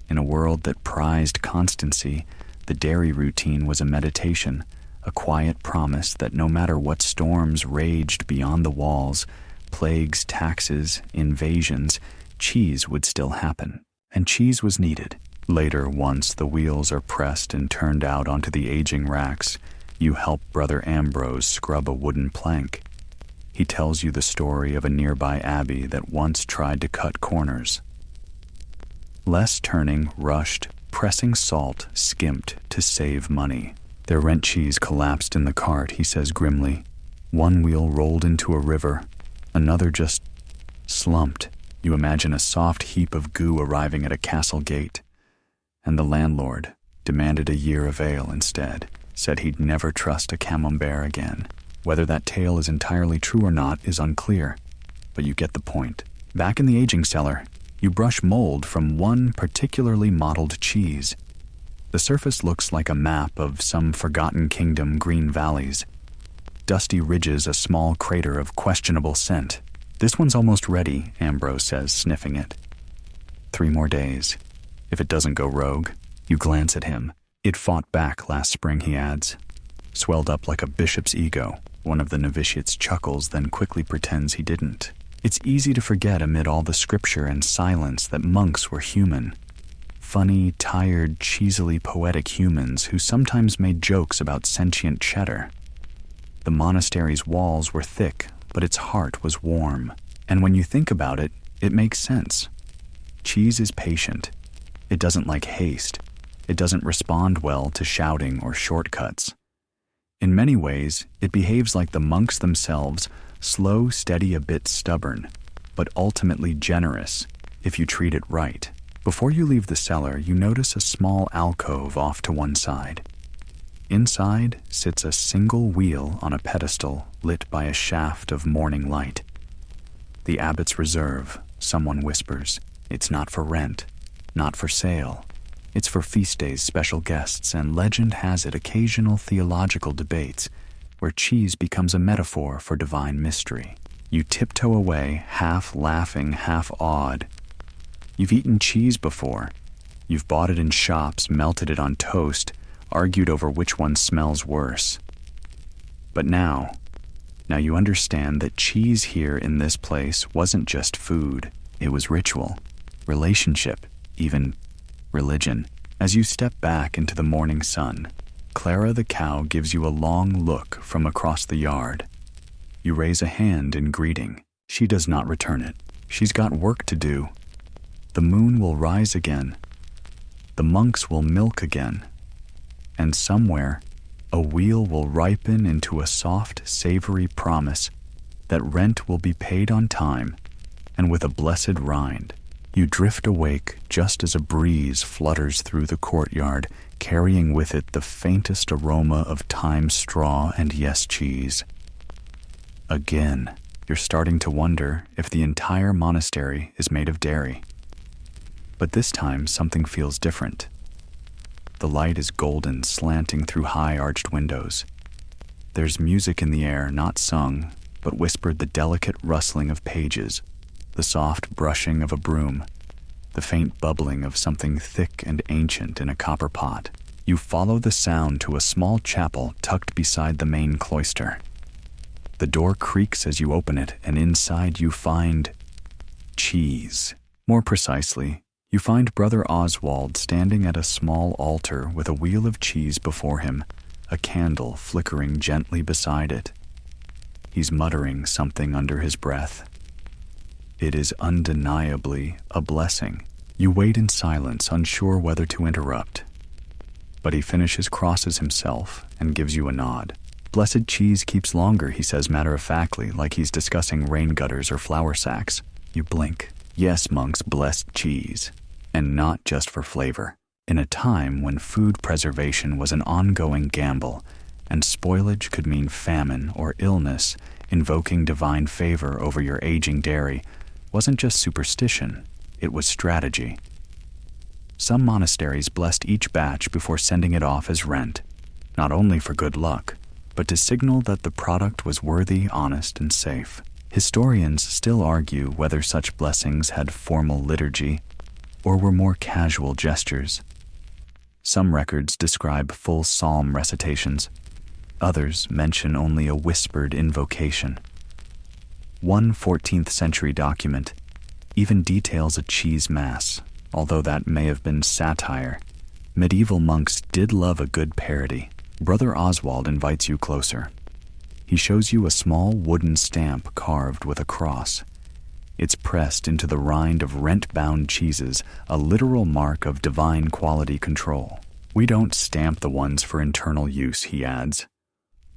In a world that prized constancy, the dairy routine was a meditation, a quiet promise that no matter what storms raged beyond the walls, plagues, taxes, invasions, cheese would still happen. And cheese was needed. Later, once the wheels are pressed and turned out onto the aging racks, you help Brother Ambrose scrub a wooden plank. He tells you the story of a nearby abbey that once tried to cut corners. Less turning, rushed, pressing salt, skimped to save money. Their rent cheese collapsed in the cart, he says grimly. One wheel rolled into a river, another just slumped. You imagine a soft heap of goo arriving at a castle gate. And the landlord demanded a year of ale instead, said he'd never trust a camembert again. Whether that tale is entirely true or not is unclear, but you get the point. Back in the aging cellar, you brush mold from one particularly mottled cheese. The surface looks like a map of some forgotten kingdom, green valleys. Dusty ridges, a small crater of questionable scent. This one's almost ready, Ambrose says, sniffing it. 3 more days. If it doesn't go rogue, you glance at him. It fought back last spring, he adds. Swelled up like a bishop's ego. One of the novitiates chuckles, then quickly pretends he didn't. It's easy to forget amid all the scripture and silence that monks were human. Funny, tired, cheesily poetic humans who sometimes made jokes about sentient cheddar. The monastery's walls were thick, but its heart was warm. And when you think about it, it makes sense. Cheese is patient. It doesn't like haste. It doesn't respond well to shouting or shortcuts. In many ways, it behaves like the monks themselves, slow, steady, a bit stubborn, but ultimately generous if you treat it right. Before you leave the cellar, you notice a small alcove off to one side. Inside sits a single wheel on a pedestal lit by a shaft of morning light. The abbot's reserve, someone whispers. It's not for rent, not for sale. It's for feast days, special guests, and legend has it occasional theological debates where cheese becomes a metaphor for divine mystery. You tiptoe away, half laughing, half awed. You've eaten cheese before. You've bought it in shops, melted it on toast, argued over which one smells worse. But now you understand that cheese here in this place wasn't just food. It was ritual, relationship, even religion. As you step back into the morning sun, Clara the cow gives you a long look from across the yard. You raise a hand in greeting. She does not return it. She's got work to do. The moon will rise again. The monks will milk again. And somewhere, a wheel will ripen into a soft, savory promise that rent will be paid on time and with a blessed rind. You drift awake just as a breeze flutters through the courtyard, carrying with it the faintest aroma of thyme straw and yes cheese. Again, you're starting to wonder if the entire monastery is made of dairy. But this time, something feels different. The light is golden, slanting through high arched windows. There's music in the air, not sung, but whispered, the delicate rustling of pages, the soft brushing of a broom, the faint bubbling of something thick and ancient in a copper pot. You follow the sound to a small chapel tucked beside the main cloister. The door creaks as you open it, and inside you find cheese. More precisely, you find Brother Oswald standing at a small altar with a wheel of cheese before him, a candle flickering gently beside it. He's muttering something under his breath. It is undeniably a blessing. You wait in silence, unsure whether to interrupt. But he finishes, crosses himself, and gives you a nod. Blessed cheese keeps longer, he says matter-of-factly, like he's discussing rain gutters or flour sacks. You blink. Yes, monks, blessed cheese. And not just for flavor. In a time when food preservation was an ongoing gamble, and spoilage could mean famine or illness, invoking divine favor over your aging dairy wasn't just superstition, it was strategy. Some monasteries blessed each batch before sending it off as rent, not only for good luck, but to signal that the product was worthy, honest, and safe. Historians still argue whether such blessings had formal liturgy or were more casual gestures. Some records describe full psalm recitations. Others mention only a whispered invocation. One 14th century document even details a cheese mass, although that may have been satire. Medieval monks did love a good parody. Brother Oswald invites you closer. He shows you a small wooden stamp carved with a cross. It's pressed into the rind of rent-bound cheeses, a literal mark of divine quality control. We don't stamp the ones for internal use, he adds.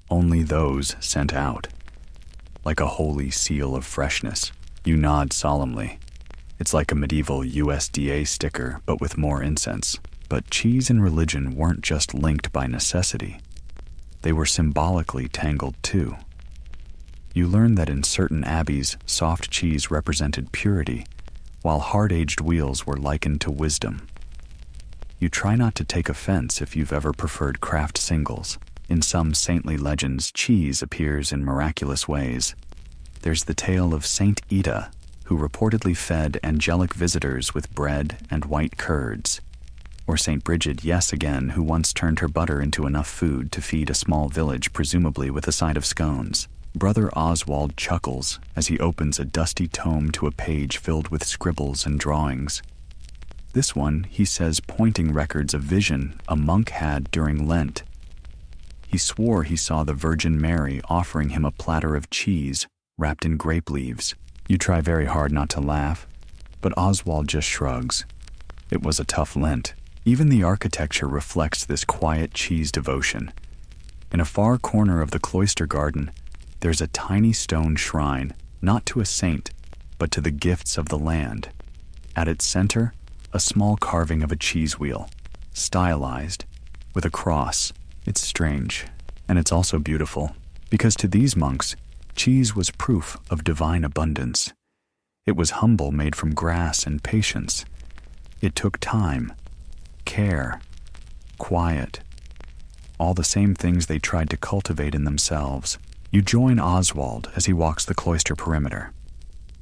Only those sent out. Like a holy seal of freshness. You nod solemnly. It's like a medieval USDA sticker, but with more incense. But cheese and religion weren't just linked by necessity. They were symbolically tangled too. You learn that in certain abbeys, soft cheese represented purity, while hard-aged wheels were likened to wisdom. You try not to take offense if you've ever preferred craft singles. In some saintly legends, cheese appears in miraculous ways. There's the tale of Saint Ida, who reportedly fed angelic visitors with bread and white curds. Or Saint Bridget, yes again, who once turned her butter into enough food to feed a small village, presumably with a side of scones. Brother Oswald chuckles as he opens a dusty tome to a page filled with scribbles and drawings. This one, he says, pointing records of vision a monk had during Lent. He swore he saw the Virgin Mary offering him a platter of cheese wrapped in grape leaves. You try very hard not to laugh, but Oswald just shrugs. It was a tough Lent. Even the architecture reflects this quiet cheese devotion. In a far corner of the cloister garden, there's a tiny stone shrine, not to a saint, but to the gifts of the land. At its center, a small carving of a cheese wheel, stylized, with a cross. It's strange, and it's also beautiful, because to these monks, cheese was proof of divine abundance. It was humble, made from grass and patience. It took time, care, quiet, all the same things they tried to cultivate in themselves. You join Oswald as he walks the cloister perimeter.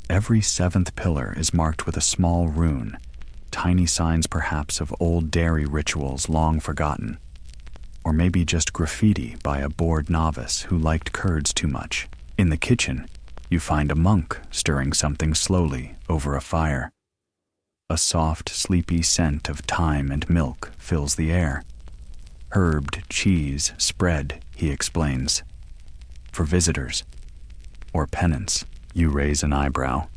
Every seventh pillar is marked with a small rune, tiny signs perhaps of old dairy rituals long forgotten, or maybe just graffiti by a bored novice who liked curds too much. In the kitchen, you find a monk stirring something slowly over a fire. A soft, sleepy scent of thyme and milk fills the air. Herbed cheese spread, he explains. For visitors, or penance. You raise an eyebrow.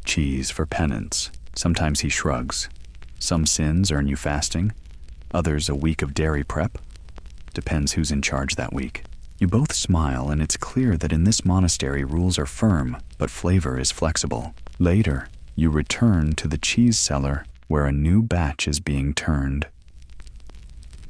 Cheese for penance. Sometimes he shrugs. Some sins earn you fasting, others a week of dairy prep. Depends who's in charge that week. You both smile, and it's clear that in this monastery rules are firm, but flavor is flexible. Later, you return to the cheese cellar where a new batch is being turned.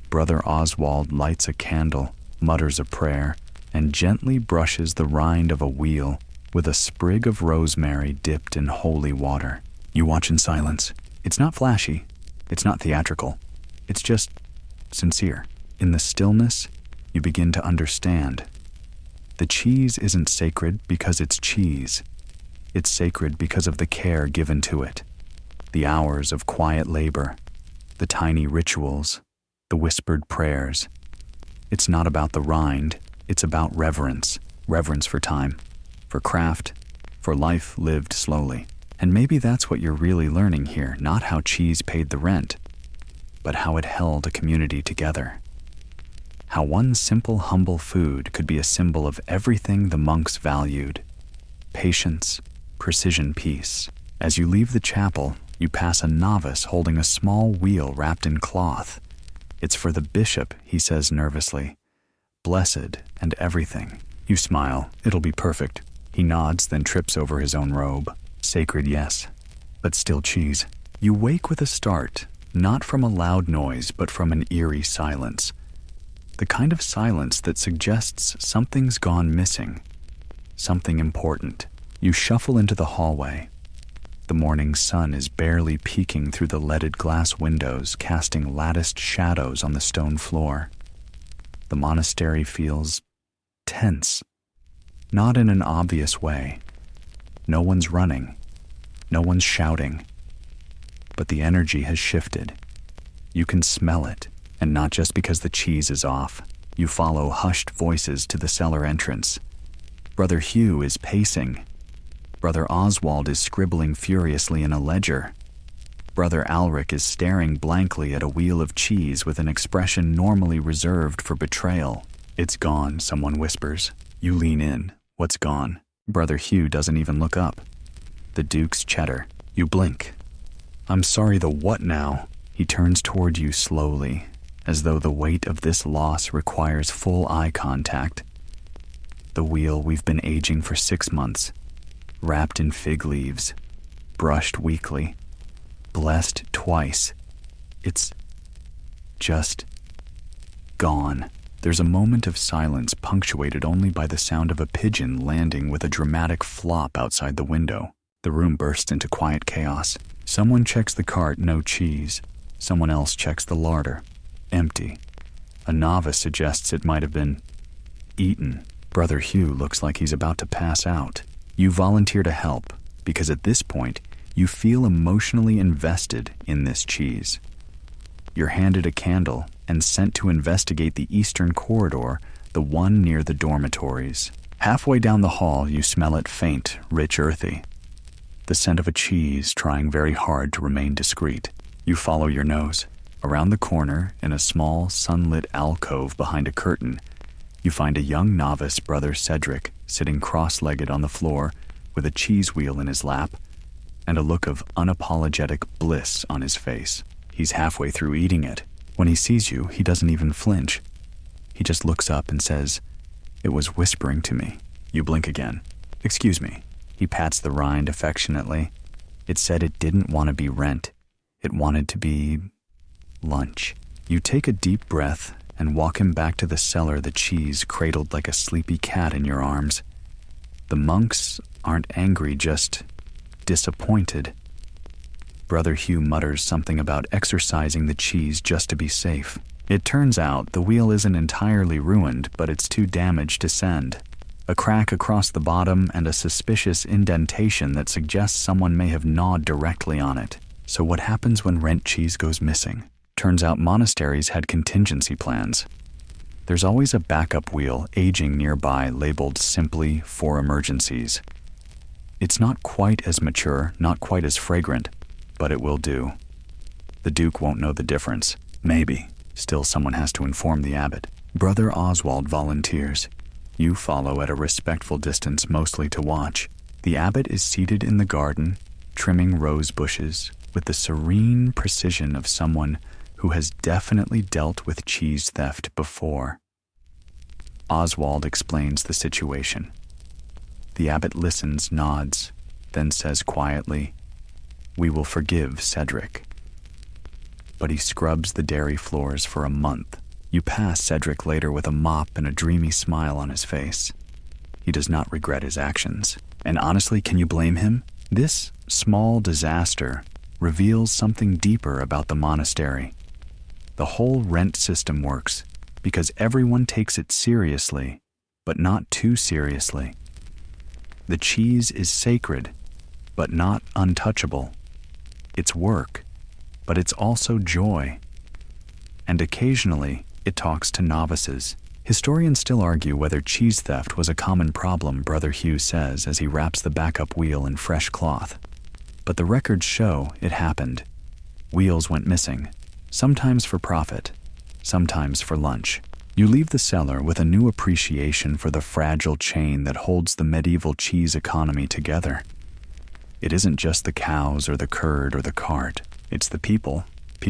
Brother Oswald lights a candle, mutters a prayer, and gently brushes the rind of a wheel with a sprig of rosemary dipped in holy water. You watch in silence. It's not flashy. It's not theatrical. It's just sincere. In the stillness, you begin to understand. The cheese isn't sacred because it's cheese. It's sacred because of the care given to it, the hours of quiet labor, the tiny rituals, the whispered prayers. It's not about the rind, it's about reverence. Reverence for time, for craft, for life lived slowly. And maybe that's what you're really learning here, not how cheese paid the rent, but how it held a community together. How one simple, humble food could be a symbol of everything the monks valued: patience, precision, peace. As you leave the chapel, you pass a novice holding a small wheel wrapped in cloth. It's for the bishop, he says nervously. Blessed and everything. You smile. It'll be perfect. He nods, then trips over his own robe. Sacred, yes, but still cheese. You wake with a start, not from a loud noise, but from an eerie silence. The kind of silence that suggests something's gone missing, something important. You shuffle into the hallway. The morning sun is barely peeking through the leaded glass windows, casting latticed shadows on the stone floor. The monastery feels tense, not in an obvious way, No one's running. No one's shouting. But the energy has shifted. You can smell it, and not just because the cheese is off. You follow hushed voices to the cellar entrance. Brother Hugh is pacing. Brother Oswald is scribbling furiously in a ledger. Brother Alric is staring blankly at a wheel of cheese with an expression normally reserved for betrayal. "It's gone," someone whispers. You lean in. "What's gone?" Brother Hugh doesn't even look up. The Duke's cheddar. You blink. "I'm sorry, the what now?" He turns toward you slowly, as though the weight of this loss requires full eye contact. "The wheel we've been aging for 6 months, wrapped in fig leaves, brushed weekly, blessed twice. It's just gone." There's a moment of silence punctuated only by the sound of a pigeon landing with a dramatic flop outside the window. The room bursts into quiet chaos. Someone checks the cart, no cheese. Someone else checks the larder, empty. A novice suggests it might have been eaten. Brother Hugh looks like he's about to pass out. You volunteer to help, because at this point, you feel emotionally invested in this cheese. You're handed a candle and sent to investigate the eastern corridor, the one near the dormitories. Halfway down the hall, you smell it faint, rich, earthy. The scent of a cheese trying very hard to remain discreet. You follow your nose. Around the corner, in a small, sunlit alcove behind a curtain, you find a young novice, Brother Cedric, sitting cross-legged on the floor with a cheese wheel in his lap and a look of unapologetic bliss on his face. He's halfway through eating it. When he sees you, he doesn't even flinch. He just looks up and says, "It was whispering to me." You blink again. "Excuse me." He pats the rind affectionately. It said it didn't want to be rent. It wanted to be lunch. You take a deep breath and walk him back to the cellar, the cheese cradled like a sleepy cat in your arms. The monks aren't angry, just disappointed. Brother Hugh mutters something about exercising the cheese just to be safe. It turns out the wheel isn't entirely ruined, but it's too damaged to send. A crack across the bottom and a suspicious indentation that suggests someone may have gnawed directly on it. So what happens when rent cheese goes missing? Turns out monasteries had contingency plans. There's always a backup wheel aging nearby labeled simply "for emergencies." It's not quite as mature, not quite as fragrant, but it will do. The Duke won't know the difference. Maybe. Still, someone has to inform the abbot. Brother Oswald volunteers. You follow at a respectful distance, mostly to watch. The abbot is seated in the garden, trimming rose bushes, with the serene precision of someone who has definitely dealt with cheese theft before. Oswald explains the situation. The abbot listens, nods, then says quietly, "We will forgive Cedric." But he scrubs the dairy floors for a month. You pass Cedric later with a mop and a dreamy smile on his face. He does not regret his actions. And honestly, can you blame him? This small disaster reveals something deeper about the monastery. The whole rent system works because everyone takes it seriously, but not too seriously. The cheese is sacred, but not untouchable. It's work, but it's also joy. And occasionally, it talks to novices. Historians still argue whether cheese theft was a common problem, Brother Hugh says as he wraps the backup wheel in fresh cloth. But the records show it happened. Wheels went missing, sometimes for profit, sometimes for lunch. You leave the cellar with a new appreciation for the fragile chain that holds the medieval cheese economy together. It isn't just the cows or the curd or the cart. It's the people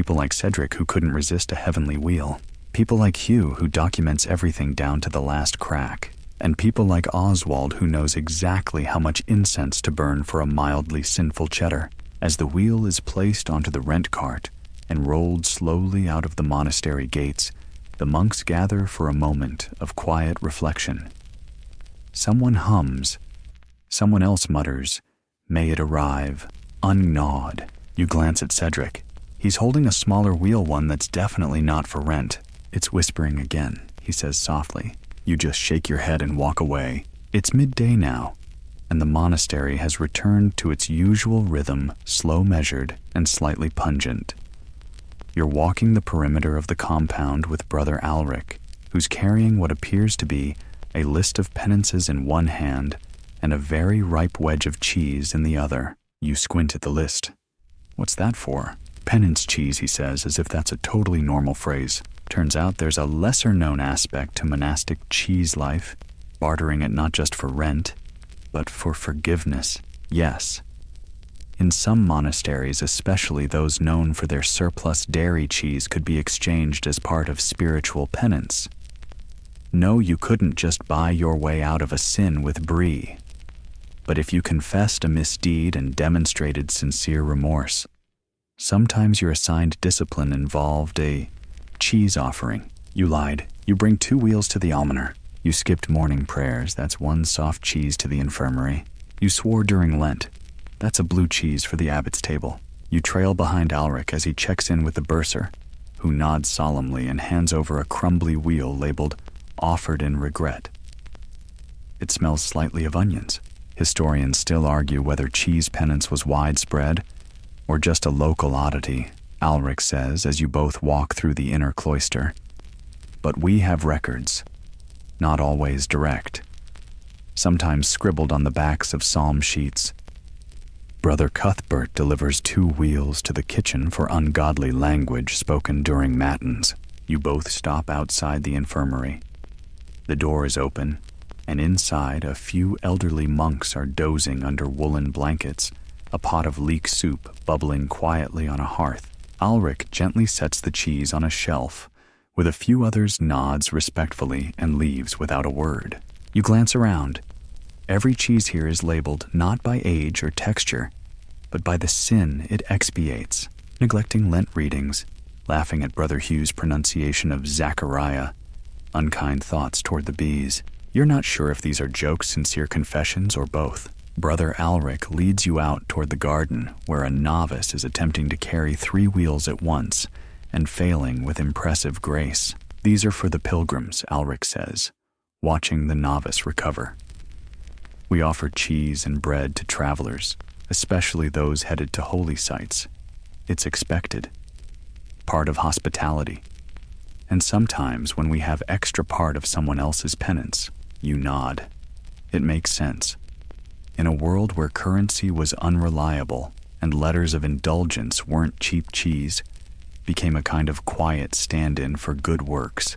like Cedric who couldn't resist a heavenly wheel. People like Hugh who documents everything down to the last crack. And people like Oswald who knows exactly how much incense to burn for a mildly sinful cheddar. As the wheel is placed onto the rent cart and rolled slowly out of the monastery gates, the monks gather for a moment of quiet reflection. Someone hums. Someone else mutters, "May it arrive," ungnawed. You glance at Cedric. He's holding a smaller wheel, one that's definitely not for rent. "It's whispering again," he says softly. You just shake your head and walk away. It's midday now. and the monastery has returned to its usual rhythm, slow measured and slightly pungent. You're walking the perimeter of the compound with Brother Alric, who's carrying what appears to be a list of penances in one hand and a very ripe wedge of cheese in the other. You squint at the list. What's that for? Penance cheese, he says, as if that's a totally normal phrase. Turns out there's a lesser-known aspect to monastic cheese life, bartering it not just for rent, but for forgiveness. Yes. In some monasteries, especially those known for their surplus dairy cheese, could be exchanged as part of spiritual penance. No, you couldn't just buy your way out of a sin with brie. But if you confessed a misdeed and demonstrated sincere remorse, sometimes your assigned discipline involved a cheese offering. You lied. You bring 2 wheels to the almoner. You skipped morning prayers. That's 1 soft cheese to the infirmary. You swore during Lent. That's a blue cheese for the abbot's table. You trail behind Alric as he checks in with the bursar, who nods solemnly and hands over a crumbly wheel labeled "Offered in Regret." It smells slightly of onions. Historians still argue whether cheese penance was widespread or just a local oddity, Alric says as you both walk through the inner cloister. But we have records, not always direct, sometimes scribbled on the backs of psalm sheets. Brother Cuthbert delivers 2 wheels to the kitchen for ungodly language spoken during matins. You both stop outside the infirmary. The door is open, and inside a few elderly monks are dozing under woolen blankets, a pot of leek soup bubbling quietly on a hearth. Alric gently sets the cheese on a shelf, with a few others nods respectfully and leaves without a word. You glance around. Every cheese here is labeled not by age or texture, but by the sin it expiates, neglecting Lent readings, laughing at Brother Hugh's pronunciation of Zachariah, unkind thoughts toward the bees. You're not sure if these are jokes, sincere confessions, or both. Brother Alric leads you out toward the garden, where a novice is attempting to carry 3 wheels at once and failing with impressive grace. These are for the pilgrims, Alric says, watching the novice recover. We offer cheese and bread to travelers, especially those headed to holy sites. It's expected, part of hospitality. And sometimes when we have extra part of someone else's penance, you nod. It makes sense. In a world where currency was unreliable and letters of indulgence weren't cheap cheese, became a kind of quiet stand-in for good works,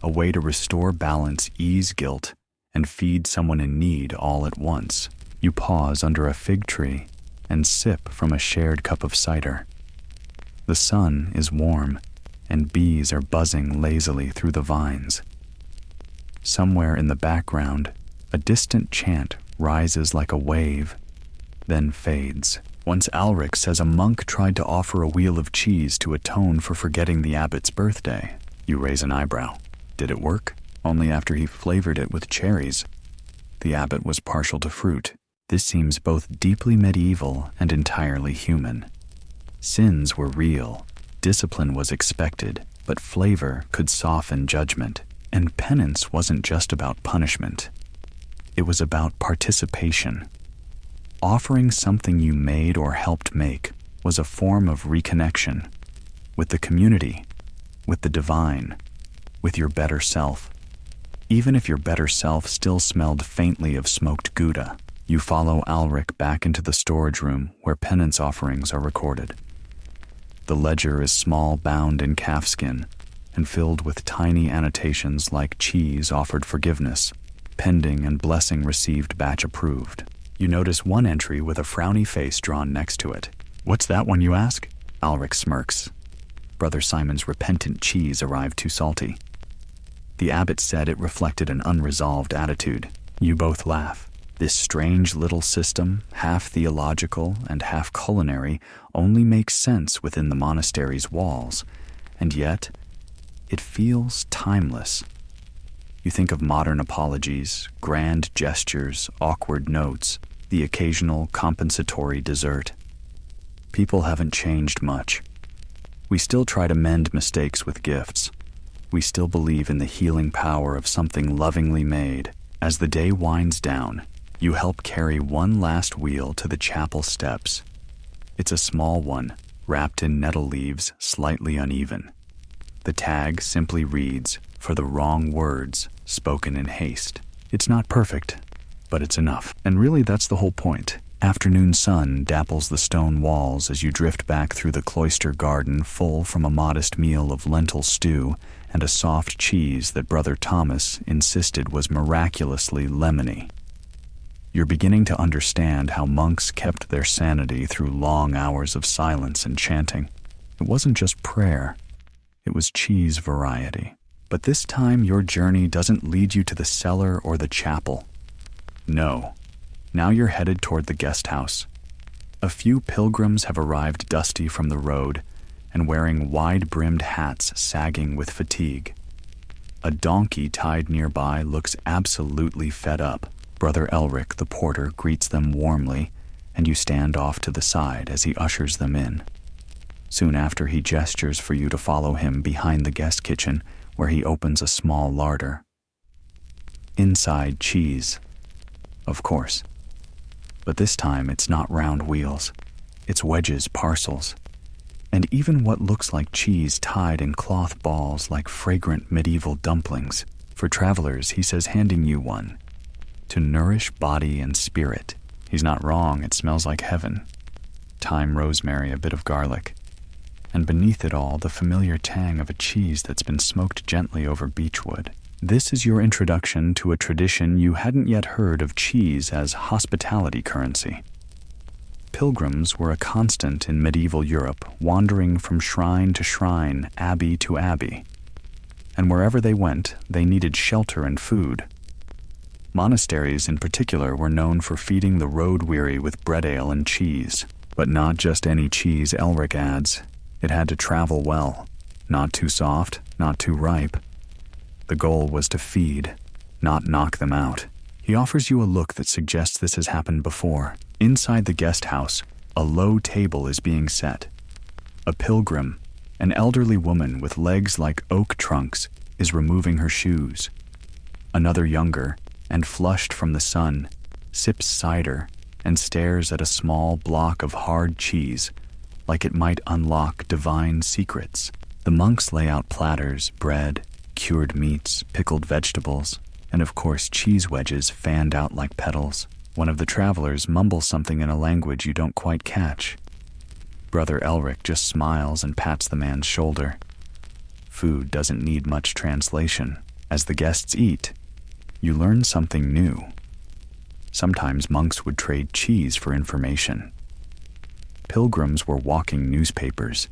a way to restore balance, ease guilt, and feed someone in need all at once. You pause under a fig tree and sip from a shared cup of cider. The sun is warm, and bees are buzzing lazily through the vines. Somewhere in the background, a distant chant rises like a wave, then fades. Once Alric says a monk tried to offer a wheel of cheese to atone for forgetting the abbot's birthday. You raise an eyebrow. Did it work? Only after he flavored it with cherries. The abbot was partial to fruit. This seems both deeply medieval and entirely human. Sins were real. Discipline was expected, but flavor could soften judgment. And penance wasn't just about punishment. It was about participation. Offering something you made or helped make was a form of reconnection with the community, with the divine, with your better self. Even if your better self still smelled faintly of smoked Gouda, you follow Alric back into the storage room where penance offerings are recorded. The ledger is small, bound in calfskin, and filled with tiny annotations like cheese offered forgiveness, pending and blessing received batch approved. You notice one entry with a frowny face drawn next to it. What's that one, you ask? Alric smirks. Brother Simon's repentant cheese arrived too salty. The abbot said it reflected an unresolved attitude. You both laugh. This strange little system, half theological and half culinary, only makes sense within the monastery's walls, and yet it feels timeless. You think of modern apologies, grand gestures, awkward notes, the occasional compensatory dessert. People haven't changed much. We still try to mend mistakes with gifts. We still believe in the healing power of something lovingly made. As the day winds down, You help carry one last wheel to the chapel steps. It's a small one, wrapped in nettle leaves, slightly uneven. The tag simply reads, "For the wrong words, spoken in haste." It's not perfect, but it's enough. And really, that's the whole point. Afternoon sun dapples the stone walls as you drift back through the cloister garden, full from a modest meal of lentil stew and a soft cheese that Brother Thomas insisted was miraculously lemony. You're beginning to understand how monks kept their sanity through long hours of silence and chanting. It wasn't just prayer, it was cheese variety. But this time your journey doesn't lead you to the cellar or the chapel. No. Now you're headed toward the guest house. A few pilgrims have arrived dusty from the road and wearing wide-brimmed hats sagging with fatigue. A donkey tied nearby looks absolutely fed up. Brother Elric, the porter, greets them warmly, and you stand off to the side as he ushers them in. Soon after, he gestures for you to follow him behind the guest kitchen, where he opens a small larder. Inside, cheese, of course. But this time it's not round wheels. It's wedges, parcels, and even what looks like cheese tied in cloth balls like fragrant medieval dumplings. For travelers, he says, handing you one. To nourish body and spirit. He's not wrong, it smells like heaven. Thyme, rosemary, a bit of garlic. And beneath it all, the familiar tang of a cheese that's been smoked gently over beechwood. This is your introduction to a tradition you hadn't yet heard of: cheese as hospitality currency. Pilgrims were a constant in medieval Europe, wandering from shrine to shrine, abbey to abbey. And wherever they went, they needed shelter and food. Monasteries in particular were known for feeding the road-weary with bread ale and cheese. But not just any cheese, Elric adds. It had to travel well. Not too soft, not too ripe. The goal was to feed, not knock them out. He offers you a look that suggests this has happened before. Inside the guest house, a low table is being set. A pilgrim, an elderly woman with legs like oak trunks, is removing her shoes. Another younger, and flushed from the sun, sips cider and stares at a small block of hard cheese, like it might unlock divine secrets. The monks lay out platters, bread, cured meats, pickled vegetables, and of course cheese wedges fanned out like petals. One of the travelers mumbles something in a language you don't quite catch. Brother Elric just smiles and pats the man's shoulder. Food doesn't need much translation. As the guests eat, you learn something new. Sometimes monks would trade cheese for information. Pilgrims were walking newspapers.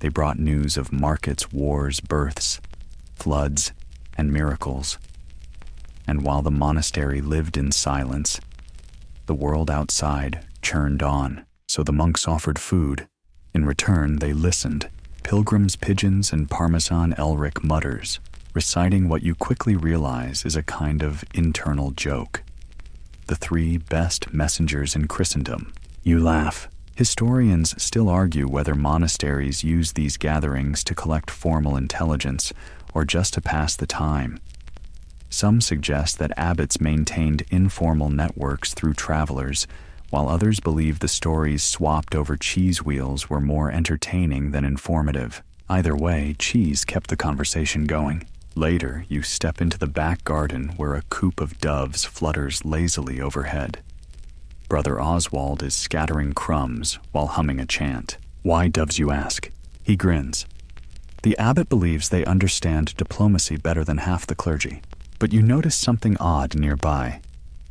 They brought news of markets, wars, births, floods, and miracles. And while the monastery lived in silence, the world outside churned on. So the monks offered food. In return, they listened. Pilgrims' pigeons and Parmesan Elric mutters, reciting what you quickly realize is a kind of internal joke. The three best messengers in Christendom. You laugh. Historians still argue whether monasteries used these gatherings to collect formal intelligence or just to pass the time. Some suggest that abbots maintained informal networks through travelers, while others believe the stories swapped over cheese wheels were more entertaining than informative. Either way, cheese kept the conversation going. Later, you step into the back garden where a coop of doves flutters lazily overhead. Brother Oswald is scattering crumbs while humming a chant. Why doves, you ask? He grins. The abbot believes they understand diplomacy better than half the clergy. But you notice something odd nearby.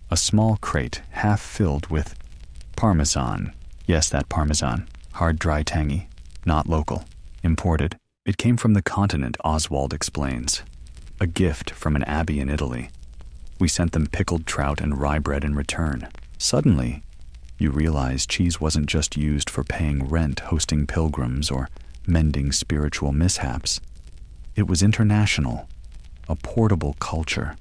A small crate half filled with Parmesan. Yes, that Parmesan. Hard, dry, tangy. Not local. Imported. It came from the continent, Oswald explains. A gift from an abbey in Italy. We sent them pickled trout and rye bread in return. Suddenly, you realize cheese wasn't just used for paying rent, hosting pilgrims, or mending spiritual mishaps. It was international. A portable culture.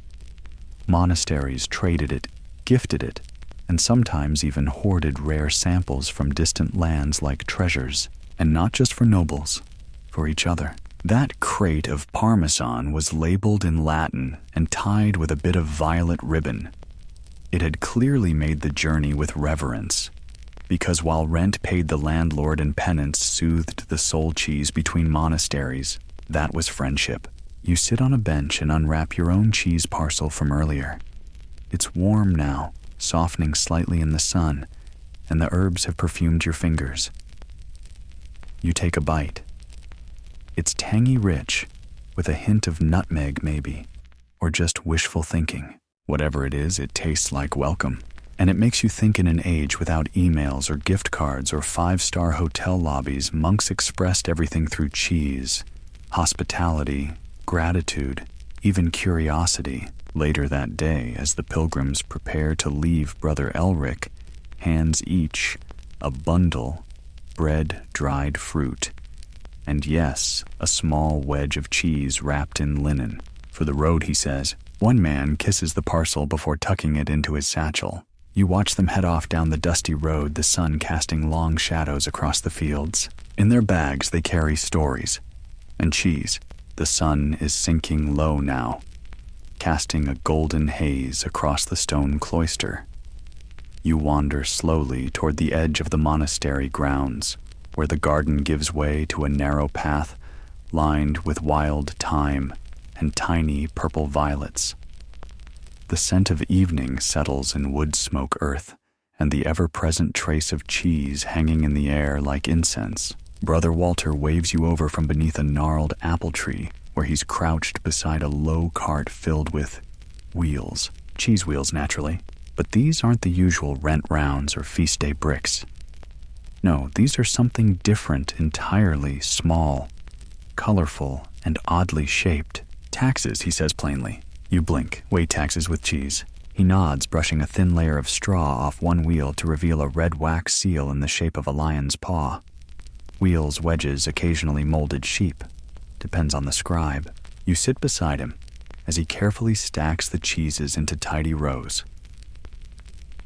Monasteries traded it, gifted it, and sometimes even hoarded rare samples from distant lands like treasures. And not just for nobles, for each other. That crate of Parmesan was labeled in Latin and tied with a bit of violet ribbon. It had clearly made the journey with reverence, because while rent paid the landlord and penance soothed the soul cheese between monasteries, that was friendship. You sit on a bench and unwrap your own cheese parcel from earlier. It's warm now, softening slightly in the sun, and the herbs have perfumed your fingers. You take a bite. It's tangy rich, with a hint of nutmeg maybe, or just wishful thinking. Whatever it is, it tastes like welcome. And it makes you think in an age without emails or gift cards or five-star hotel lobbies, monks expressed everything through cheese, hospitality, gratitude, even curiosity. Later that day, as the pilgrims prepare to leave, Brother Elric hands each a bundle, bread, dried fruit, and yes, a small wedge of cheese wrapped in linen. For the road, he says. One man kisses the parcel before tucking it into his satchel. You watch them head off down the dusty road, the sun casting long shadows across the fields. In their bags they carry stories and cheese. The sun is sinking low now, casting a golden haze across the stone cloister. You wander slowly toward the edge of the monastery grounds, where the garden gives way to a narrow path lined with wild thyme and tiny purple violets. The scent of evening settles in wood smoke earth, and the ever-present trace of cheese hanging in the air like incense. Brother Walter waves you over from beneath a gnarled apple tree, where he's crouched beside a low cart filled with wheels. Cheese wheels, naturally. But these aren't the usual rent rounds or feast day bricks. No, these are something different entirely, small, colorful, and oddly shaped. Taxes, he says plainly. You blink, weigh taxes with cheese. He nods, brushing a thin layer of straw off one wheel to reveal a red wax seal in the shape of a lion's paw. Wheels, wedges, occasionally molded sheep. Depends on the scribe. You sit beside him as he carefully stacks the cheeses into tidy rows.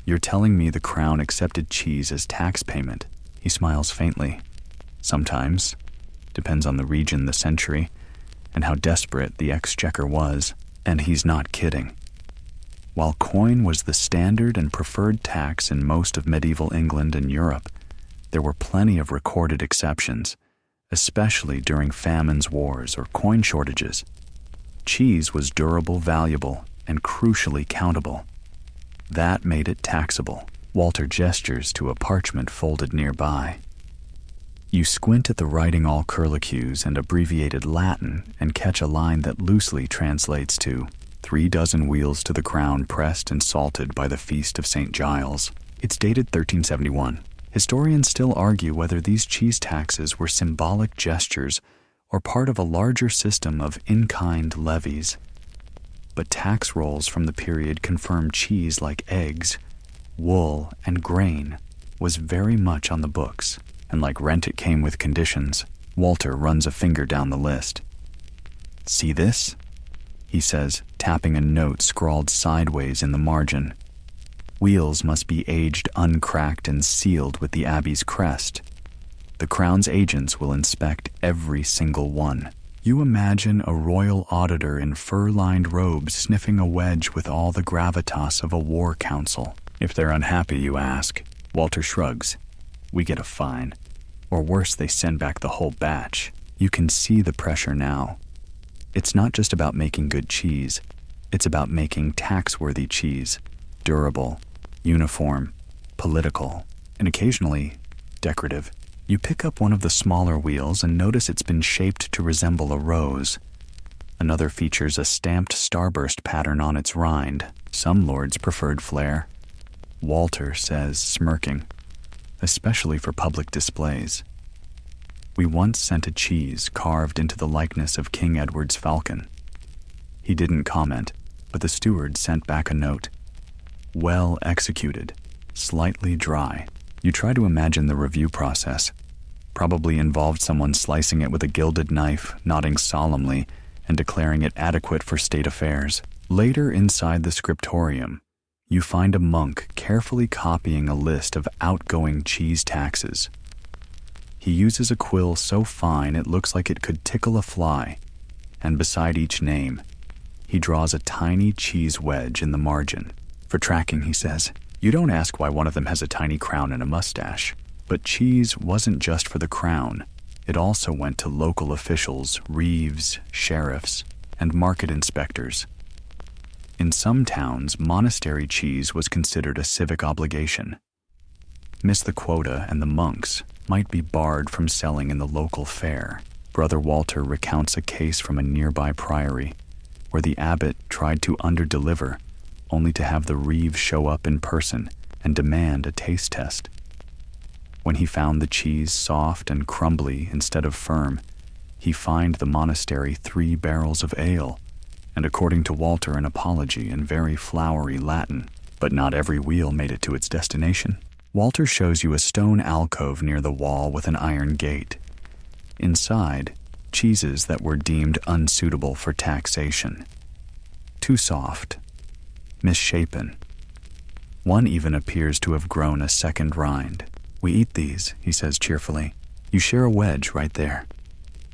You're telling me the crown accepted cheese as tax payment. He smiles faintly. Sometimes. Depends on the region, the century, and how desperate the exchequer was. And he's not kidding. While coin was the standard and preferred tax in most of medieval England and Europe, there were plenty of recorded exceptions, especially during famines, wars, or coin shortages. Cheese was durable, valuable, and crucially countable. That made it taxable. Walter gestures to a parchment folded nearby. You squint at the writing, all curlicues and abbreviated Latin, and catch a line that loosely translates to 3 dozen wheels to the crown pressed and salted by the feast of St. Giles. It's dated 1371. Historians still argue whether these cheese taxes were symbolic gestures or part of a larger system of in-kind levies. But tax rolls from the period confirm cheese, like eggs, wool, and grain, was very much on the books. And like rent, it came with conditions. Walter runs a finger down the list. See this? He says, tapping a note scrawled sideways in the margin. Wheels must be aged uncracked and sealed with the abbey's crest. The crown's agents will inspect every single one. You imagine a royal auditor in fur-lined robes sniffing a wedge with all the gravitas of a war council. If they're unhappy, you ask. Walter shrugs. We get a fine. Or worse, they send back the whole batch. You can see the pressure now. It's not just about making good cheese. It's about making tax-worthy cheese. Durable, uniform, political, and occasionally decorative. You pick up one of the smaller wheels and notice it's been shaped to resemble a rose. Another features a stamped starburst pattern on its rind. Some lords preferred flair. Walter says, smirking, especially for public displays. We once sent a cheese carved into the likeness of King Edward's falcon. He didn't comment, but the steward sent back a note. Well executed, slightly dry. You try to imagine the review process. Probably involved someone slicing it with a gilded knife, nodding solemnly, and declaring it adequate for state affairs. Later, inside the scriptorium, you find a monk carefully copying a list of outgoing cheese taxes. He uses a quill so fine it looks like it could tickle a fly, and beside each name, he draws a tiny cheese wedge in the margin. For tracking, he says. You don't ask why one of them has a tiny crown and a mustache. But cheese wasn't just for the crown. It also went to local officials, reeves, sheriffs, and market inspectors. In some towns, monastery cheese was considered a civic obligation. Miss the quota and the monks might be barred from selling in the local fair. Brother Walter recounts a case from a nearby priory where the abbot tried to underdeliver, only to have the reeve show up in person and demand a taste test. When he found the cheese soft and crumbly instead of firm, he fined the monastery 3 barrels of ale, and according to Walter, an apology in very flowery Latin. But not every wheel made it to its destination. Walter shows you a stone alcove near the wall with an iron gate. Inside, cheeses that were deemed unsuitable for taxation. Too soft, misshapen. One even appears to have grown a second rind. We eat these, he says cheerfully. You share a wedge right there.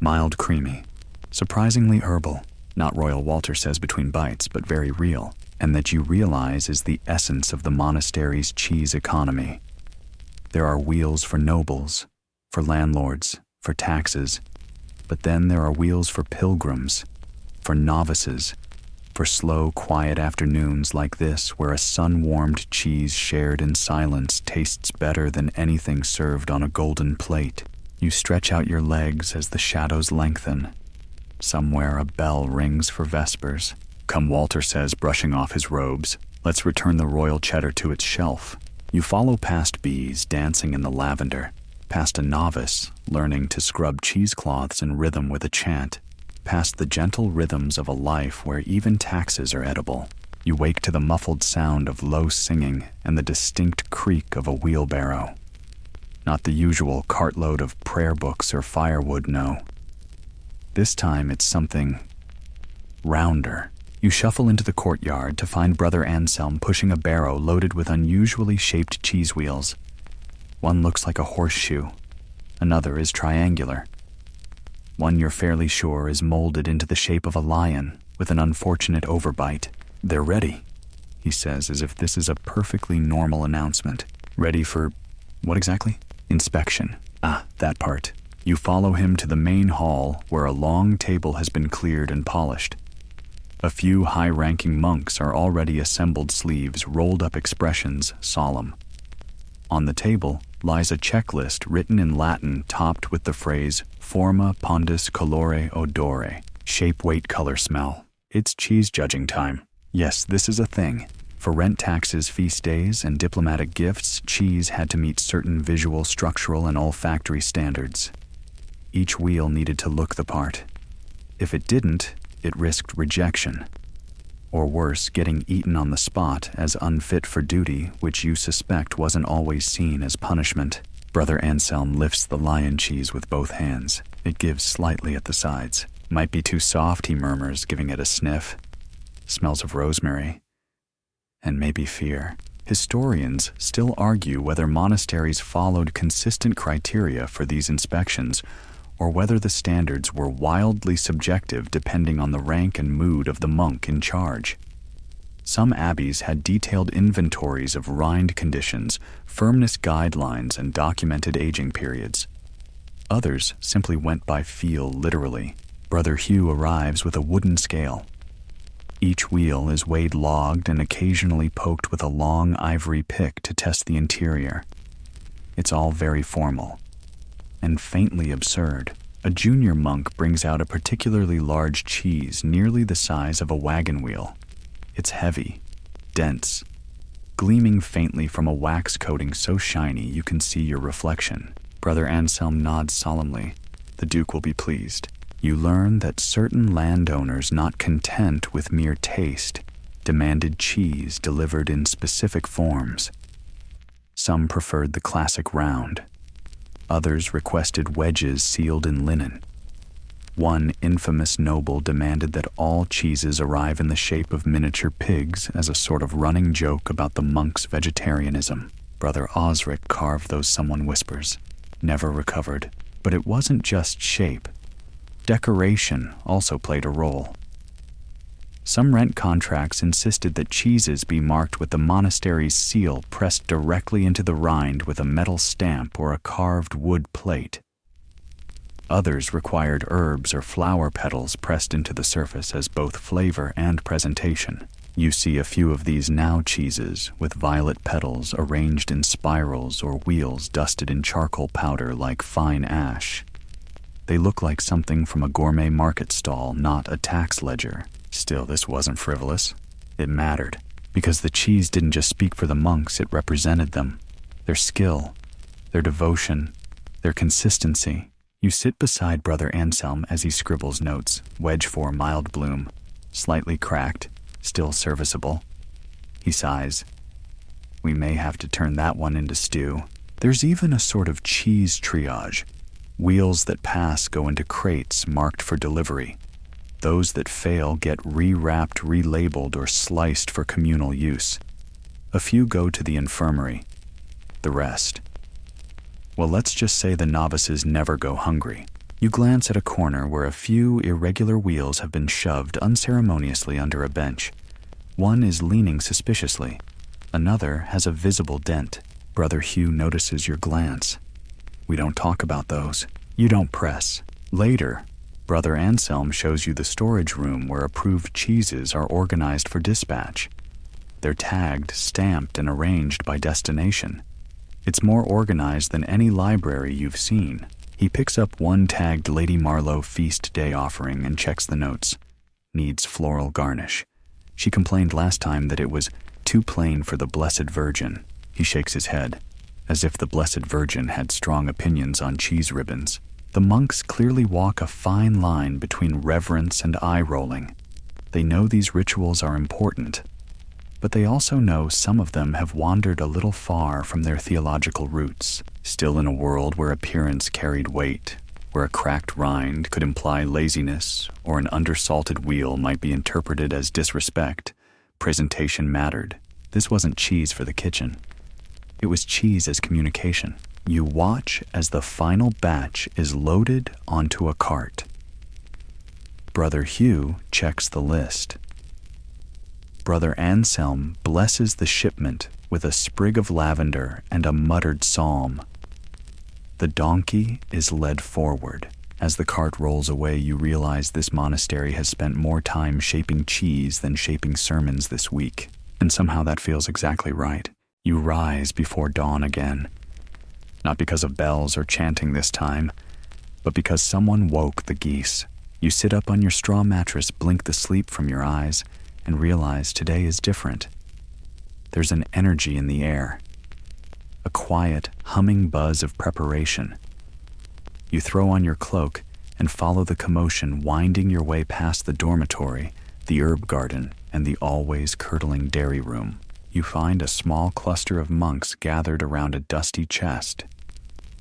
Mild creamy, surprisingly herbal. Not Royal Walter says between bites, but very real, and that you realize is the essence of the monastery's cheese economy. There are wheels for nobles, for landlords, for taxes, but then there are wheels for pilgrims, for novices, for slow, quiet afternoons like this where a sun-warmed cheese shared in silence tastes better than anything served on a golden plate. You stretch out your legs as the shadows lengthen. Somewhere a bell rings for vespers. Come, Walter says, brushing off his robes. Let's return the royal cheddar to its shelf. You follow past bees dancing in the lavender, past a novice learning to scrub cheesecloths in rhythm with a chant, past the gentle rhythms of a life where even taxes are edible. You wake to the muffled sound of low singing and the distinct creak of a wheelbarrow. Not the usual cartload of prayer books or firewood, no. This time it's something rounder. You shuffle into the courtyard to find Brother Anselm pushing a barrow loaded with unusually shaped cheese wheels. One looks like a horseshoe. Another is triangular. One you're fairly sure is molded into the shape of a lion with an unfortunate overbite. They're ready, he says, as if this is a perfectly normal announcement. Ready for what exactly? Inspection. Ah, that part. You follow him to the main hall where a long table has been cleared and polished. A few high-ranking monks are already assembled sleeves, rolled-up expressions, solemn. On the table lies a checklist written in Latin topped with the phrase forma, pondus, colore, odore, shape, weight, color, smell. It's cheese judging time. Yes, this is a thing. For rent taxes, feast days, and diplomatic gifts, cheese had to meet certain visual, structural, and olfactory standards. Each wheel needed to look the part. If it didn't, it risked rejection. Or worse, getting eaten on the spot as unfit for duty, which you suspect wasn't always seen as punishment. Brother Anselm lifts the lion cheese with both hands. It gives slightly at the sides. Might be too soft, he murmurs, giving it a sniff. Smells of rosemary. And maybe fear. Historians still argue whether monasteries followed consistent criteria for these inspections, or whether the standards were wildly subjective depending on the rank and mood of the monk in charge. Some abbeys had detailed inventories of rind conditions, firmness guidelines, and documented aging periods. Others simply went by feel literally. Brother Hugh arrives with a wooden scale. Each wheel is weighed logged and occasionally poked with a long ivory pick to test the interior. It's all very formal and faintly absurd. A junior monk brings out a particularly large cheese nearly the size of a wagon wheel. It's heavy, dense, gleaming faintly from a wax coating so shiny you can see your reflection. Brother Anselm nods solemnly. The Duke will be pleased. You learn that certain landowners, not content with mere taste, demanded cheese delivered in specific forms. Some preferred the classic round. Others requested wedges sealed in linen. One infamous noble demanded that all cheeses arrive in the shape of miniature pigs as a sort of running joke about the monk's vegetarianism. Brother Osric carved those someone whispers. Never recovered. But it wasn't just shape. Decoration also played a role. Some rent contracts insisted that cheeses be marked with the monastery's seal pressed directly into the rind with a metal stamp or a carved wood plate. Others required herbs or flower petals pressed into the surface as both flavor and presentation. You see a few of these now cheeses with violet petals arranged in spirals or wheels dusted in charcoal powder like fine ash. They look like something from a gourmet market stall, not a tax ledger. Still, this wasn't frivolous. It mattered, because the cheese didn't just speak for the monks, it represented them. Their skill, their devotion, their consistency. You sit beside Brother Anselm as he scribbles notes, wedge 4 mild bloom, slightly cracked, still serviceable. He sighs. We may have to turn that one into stew. There's even a sort of cheese triage. Wheels that pass go into crates marked for delivery. Those that fail get rewrapped, relabeled, or sliced for communal use. A few go to the infirmary. The rest. Well, let's just say the novices never go hungry. You glance at a corner where a few irregular wheels have been shoved unceremoniously under a bench. One is leaning suspiciously. Another has a visible dent. Brother Hugh notices your glance. We don't talk about those. You don't press. Later, Brother Anselm shows you the storage room where approved cheeses are organized for dispatch. They're tagged, stamped, and arranged by destination. It's more organized than any library you've seen. He picks up one tagged Lady Marlowe Feast Day offering and checks the notes. Needs floral garnish. She complained last time that it was too plain for the Blessed Virgin. He shakes his head, as if the Blessed Virgin had strong opinions on cheese ribbons. The monks clearly walk a fine line between reverence and eye-rolling. They know these rituals are important, but they also know some of them have wandered a little far from their theological roots. Still in a world where appearance carried weight, where a cracked rind could imply laziness or an undersalted wheel might be interpreted as disrespect, presentation mattered. This wasn't cheese for the kitchen. It was cheese as communication. You watch as the final batch is loaded onto a cart. Brother Hugh checks the list. Brother Anselm blesses the shipment with a sprig of lavender and a muttered psalm. The donkey is led forward. As the cart rolls away, you realize this monastery has spent more time shaping cheese than shaping sermons this week. And somehow that feels exactly right. You rise before dawn again. Not because of bells or chanting this time, but because someone woke the geese. You sit up on your straw mattress, blink the sleep from your eyes, and realize today is different. There's an energy in the air, a quiet, humming buzz of preparation. You throw on your cloak and follow the commotion, winding your way past the dormitory, the herb garden, and the always curdling dairy room. You find a small cluster of monks gathered around a dusty chest.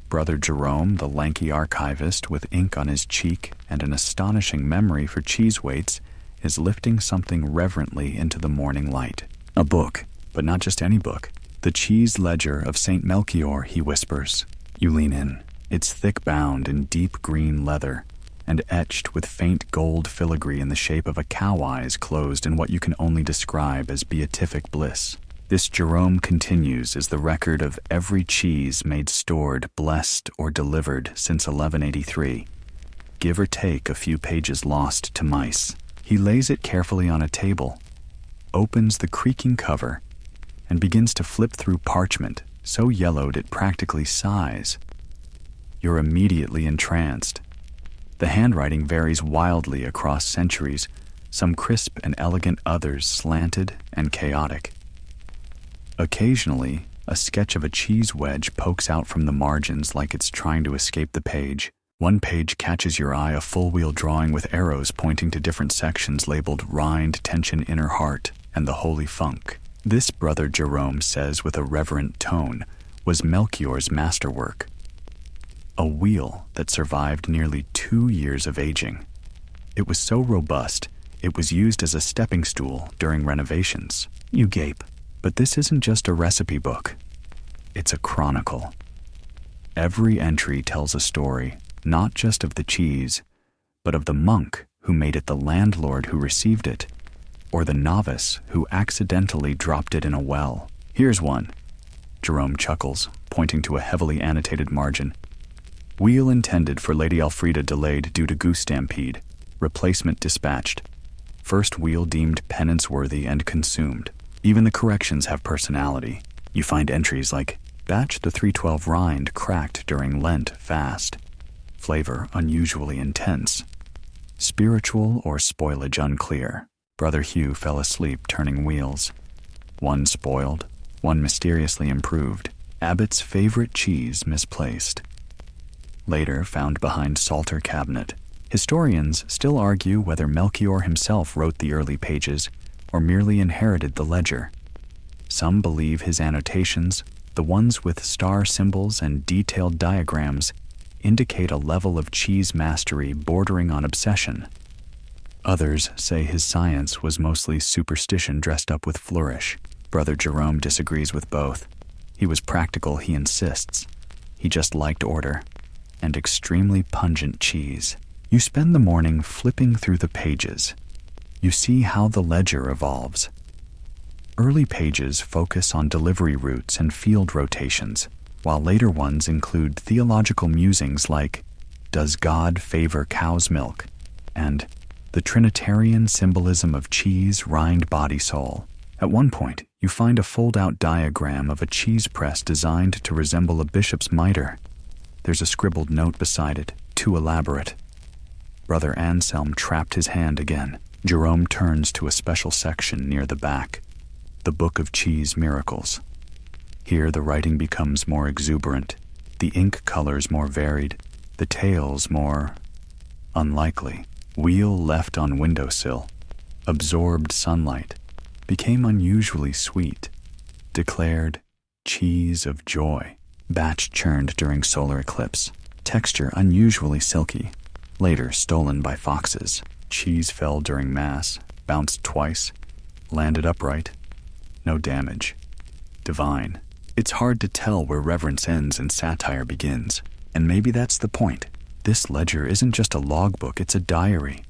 Brother Jerome, the lanky archivist with ink on his cheek and an astonishing memory for cheese weights, is lifting something reverently into the morning light. A book, but not just any book. The cheese ledger of St. Melchior, he whispers. You lean in. It's thick bound in deep green leather and etched with faint gold filigree in the shape of a cow eyes closed in what you can only describe as beatific bliss. This Jerome continues is the record of every cheese made, stored, blessed, or delivered since 1183. Give or take a few pages lost to mice. He lays it carefully on a table, opens the creaking cover, and begins to flip through parchment, so yellowed it practically sighs. You're immediately entranced. The handwriting varies wildly across centuries, some crisp and elegant, others slanted and chaotic. Occasionally, a sketch of a cheese wedge pokes out from the margins like it's trying to escape the page. One page catches your eye, a full-wheel drawing with arrows pointing to different sections labeled Rind, Tension, Inner Heart, and the Holy Funk. This, Brother Jerome says with a reverent tone, was Melchior's masterwork. A wheel that survived nearly 2 years of aging. It was so robust, it was used as a stepping stool during renovations. You gape, but this isn't just a recipe book. It's a chronicle. Every entry tells a story, not just of the cheese, but of the monk who made it, the landlord who received it, or the novice who accidentally dropped it in a well. Here's one. Jerome chuckles, pointing to a heavily annotated margin. Wheel intended for Lady Elfrida delayed due to goose stampede. Replacement dispatched. First wheel deemed penance-worthy and consumed. Even the corrections have personality. You find entries like, batch the 312 rind cracked during Lent fast. Flavor unusually intense. Spiritual or spoilage unclear. Brother Hugh fell asleep turning wheels. One spoiled, one mysteriously improved. Abbott's favorite cheese misplaced. Later found behind Psalter cabinet. Historians still argue whether Melchior himself wrote the early pages or merely inherited the ledger. Some believe his annotations, the ones with star symbols and detailed diagrams, indicate a level of cheese mastery bordering on obsession. Others say his science was mostly superstition dressed up with flourish. Brother Jerome disagrees with both. He was practical, he insists. He just liked order and extremely pungent cheese. You spend the morning flipping through the pages. You see how the ledger evolves. Early pages focus on delivery routes and field rotations, while later ones include theological musings like, "Does God favor cow's milk?" and "The Trinitarian symbolism of cheese, rind, body, soul." At one point, you find a fold-out diagram of a cheese press designed to resemble a bishop's mitre. There's a scribbled note beside it, too elaborate. Brother Anselm trapped his hand again. Jerome turns to a special section near the back, the Book of Cheese Miracles. Here the writing becomes more exuberant, the ink colors more varied, the tales more unlikely. Wheel left on windowsill, absorbed sunlight, became unusually sweet, declared cheese of joy. Batch churned during solar eclipse, texture unusually silky, later stolen by foxes. Cheese fell during mass, bounced twice, landed upright, no damage. Divine. It's hard to tell where reverence ends and satire begins, and maybe that's the point. This ledger isn't just a logbook, it's a diary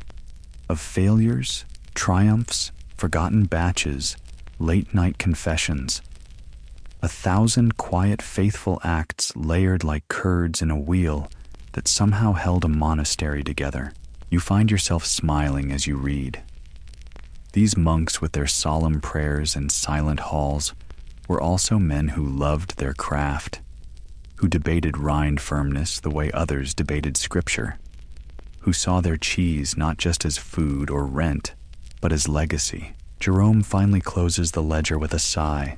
of failures, triumphs, forgotten batches, late-night confessions. 1,000 quiet, faithful acts layered like curds in a wheel that somehow held a monastery together. You find yourself smiling as you read. These monks with their solemn prayers and silent halls were also men who loved their craft, who debated rind firmness the way others debated scripture, who saw their cheese not just as food or rent, but as legacy. Jerome finally closes the ledger with a sigh.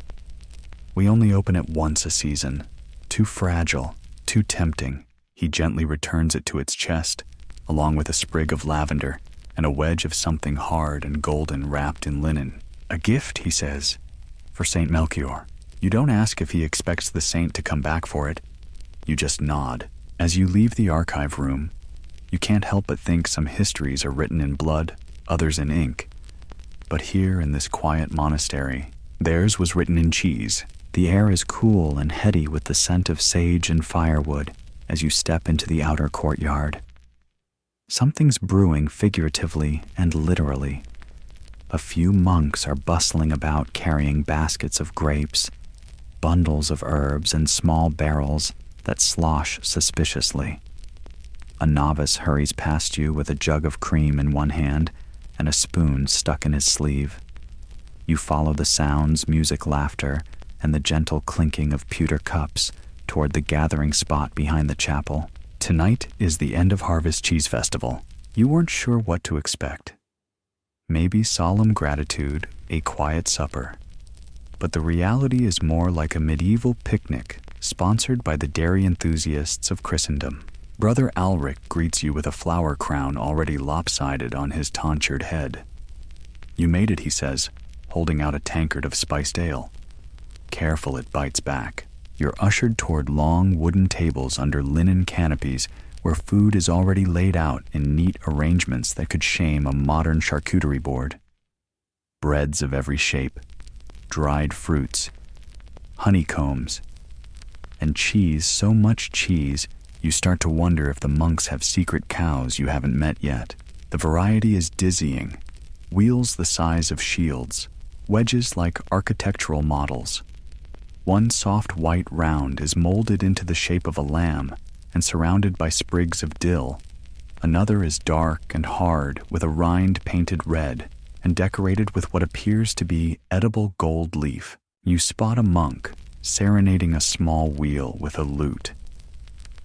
We only open it once a season. Too fragile, too tempting. He gently returns it to its chest, along with a sprig of lavender and a wedge of something hard and golden wrapped in linen. A gift, he says, for St. Melchior. You don't ask if he expects the saint to come back for it. You just nod. As you leave the archive room, you can't help but think some histories are written in blood, others in ink. But here in this quiet monastery, theirs was written in cheese. The air is cool and heady with the scent of sage and firewood as you step into the outer courtyard. Something's brewing figuratively and literally. A few monks are bustling about carrying baskets of grapes, bundles of herbs, and small barrels that slosh suspiciously. A novice hurries past you with a jug of cream in one hand and a spoon stuck in his sleeve. You follow the sounds, music, laughter, and the gentle clinking of pewter cups toward the gathering spot behind the chapel. Tonight is the end of Harvest Cheese Festival. You weren't sure what to expect. Maybe solemn gratitude, a quiet supper. But the reality is more like a medieval picnic sponsored by the dairy enthusiasts of Christendom. Brother Alric greets you with a flower crown already lopsided on his tonsured head. You made it, he says, holding out a tankard of spiced ale. Careful, it bites back. You're ushered toward long wooden tables under linen canopies where food is already laid out in neat arrangements that could shame a modern charcuterie board. Breads of every shape, dried fruits, honeycombs, and cheese, so much cheese, you start to wonder if the monks have secret cows you haven't met yet. The variety is dizzying. wheels the size of shields, wedges like architectural models. One soft white round is molded into the shape of a lamb and surrounded by sprigs of dill. Another is dark and hard with a rind painted red and decorated with what appears to be edible gold leaf. You spot a monk serenading a small wheel with a lute.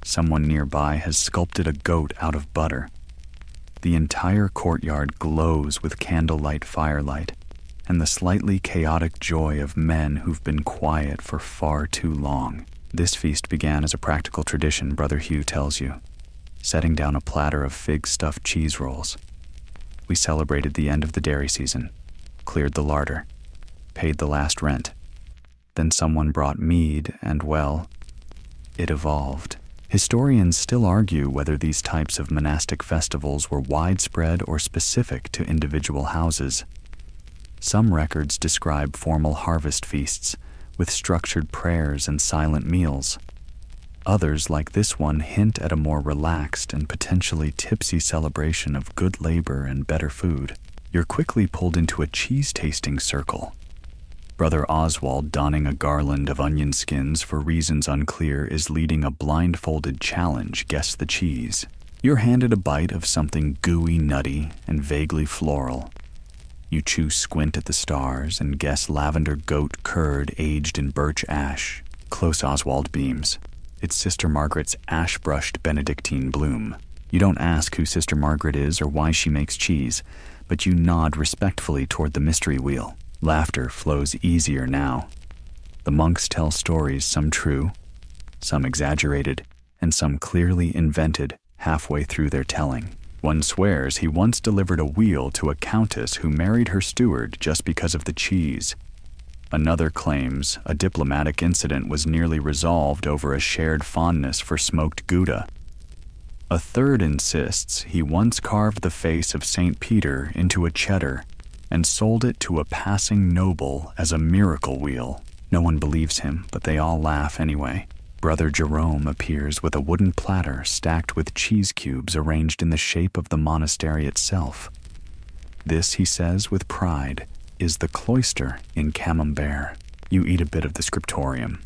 Someone nearby has sculpted a goat out of butter. The entire courtyard glows with candlelight firelight and the slightly chaotic joy of men who've been quiet for far too long. This feast began as a practical tradition, Brother Hugh tells you, setting down a platter of fig-stuffed cheese rolls. We celebrated the end of the dairy season, cleared the larder, paid the last rent. Then someone brought mead and, well, it evolved. Historians still argue whether these types of monastic festivals were widespread or specific to individual houses. Some records describe formal harvest feasts with structured prayers and silent meals. Others, like this one, hint at a more relaxed and potentially tipsy celebration of good labor and better food. You're quickly pulled into a cheese-tasting circle. Brother Oswald, donning a garland of onion skins for reasons unclear, is leading a blindfolded challenge, guess the cheese. You're handed a bite of something gooey, nutty, and vaguely floral. You chew squint at the stars and guess lavender goat curd aged in birch ash. Close Oswald beams. It's Sister Margaret's ash-brushed Benedictine bloom. You don't ask who Sister Margaret is or why she makes cheese, but you nod respectfully toward the mystery wheel. Laughter flows easier now. The monks tell stories, some true, some exaggerated, and some clearly invented halfway through their telling. One swears he once delivered a wheel to a countess who married her steward just because of the cheese. Another claims a diplomatic incident was nearly resolved over a shared fondness for smoked Gouda. A third insists he once carved the face of St. Peter into a cheddar and sold it to a passing noble as a miracle wheel. No one believes him, but they all laugh anyway. Brother Jerome appears with a wooden platter stacked with cheese cubes arranged in the shape of the monastery itself. This, he says with pride, is the cloister in Camembert. You eat a bit of the scriptorium.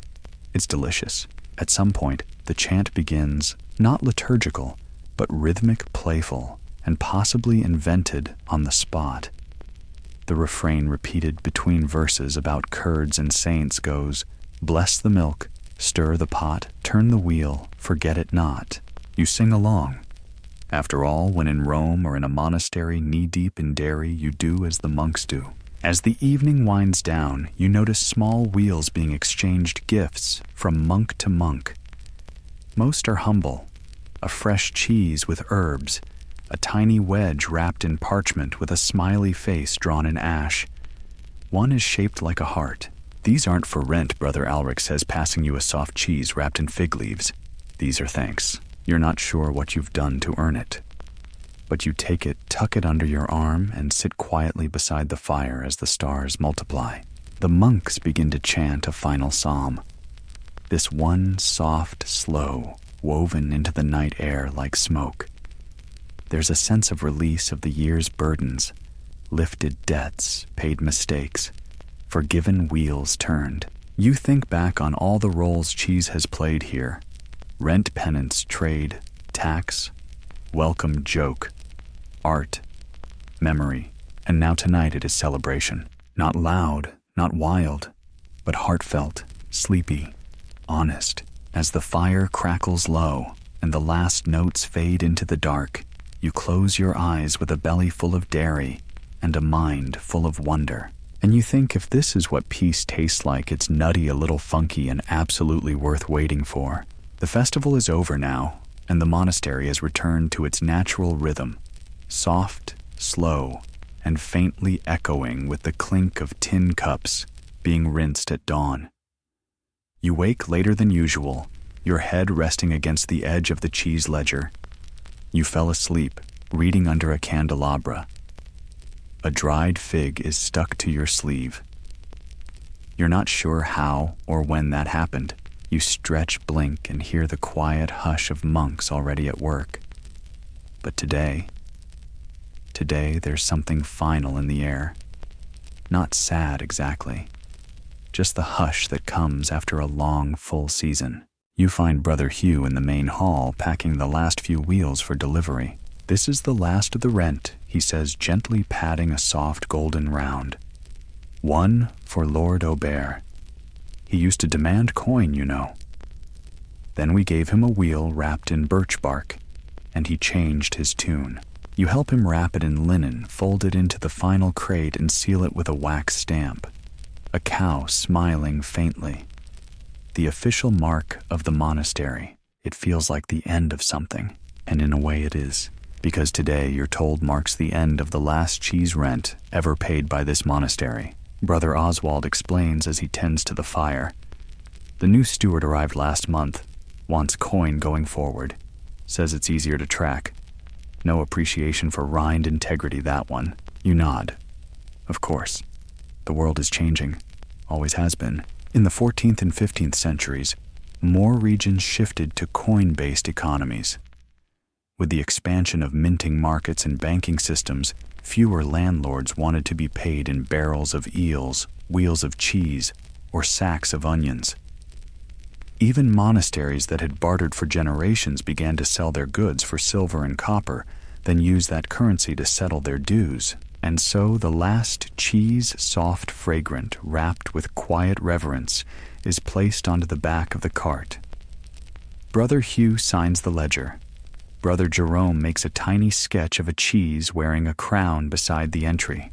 It's delicious. At some point, the chant begins, not liturgical, but rhythmic, playful, and possibly invented on the spot. The refrain repeated between verses about curds and saints goes, "Bless the milk, stir the pot, turn the wheel, forget it not." You sing along. After all, when in Rome or in a monastery knee-deep in dairy, you do as the monks do. As the evening winds down, you notice small wheels being exchanged gifts from monk to monk. Most are humble, a fresh cheese with herbs, a tiny wedge wrapped in parchment with a smiley face drawn in ash. One is shaped like a heart. "These aren't for rent," Brother Alric says, passing you a soft cheese wrapped in fig leaves. "These are thanks. You're not sure what you've done to earn it." But you take it, tuck it under your arm, and sit quietly beside the fire as the stars multiply. The monks begin to chant a final psalm. This one soft, slow, woven into the night air like smoke. There's a sense of release of the year's burdens, lifted debts, paid mistakes, forgiven wheels turned. You think back on all the roles cheese has played here. Rent, penance, trade, tax, welcome, joke, art, memory, and now tonight it is celebration. Not loud, not wild, but heartfelt, sleepy, honest. As the fire crackles low and the last notes fade into the dark, you close your eyes with a belly full of dairy and a mind full of wonder. And you think, if this is what peace tastes like, it's nutty, a little funky, and absolutely worth waiting for. The festival is over now, and the monastery has returned to its natural rhythm, soft, slow, and faintly echoing with the clink of tin cups being rinsed at dawn. You wake later than usual, your head resting against the edge of the cheese ledger. You fell asleep, reading under a candelabra. A dried fig is stuck to your sleeve. You're not sure how or when that happened. You stretch, blink, and hear the quiet hush of monks already at work. But today Today there's something final in the air. Not sad exactly, just the hush that comes after a long, full season. You find Brother Hugh in the main hall packing the last few wheels for delivery. "This is the last of the rent," he says, gently patting a soft golden round. "One for Lord Aubert. He used to demand coin, you know." Then we gave him a wheel wrapped in birch bark, and he changed his tune. You help him wrap it in linen, fold it into the final crate, and seal it with a wax stamp. A cow smiling faintly. The official mark of the monastery. It feels like the end of something, and in a way it is, because today you're told marks the end of the last cheese rent ever paid by this monastery. Brother Oswald explains as he tends to the fire. "The new steward arrived last month, wants coin going forward, says it's easier to track. No appreciation for rind integrity, that one." You nod. Of course. The world is changing. Always has been. In the 14th and 15th centuries, more regions shifted to coin-based economies. With the expansion of minting markets and banking systems, fewer landlords wanted to be paid in barrels of eels, wheels of cheese, or sacks of onions. Even monasteries that had bartered for generations began to sell their goods for silver and copper, then use that currency to settle their dues. And so the last cheese, soft, fragrant, wrapped with quiet reverence, is placed onto the back of the cart. Brother Hugh signs the ledger. Brother Jerome makes a tiny sketch of a cheese wearing a crown beside the entry.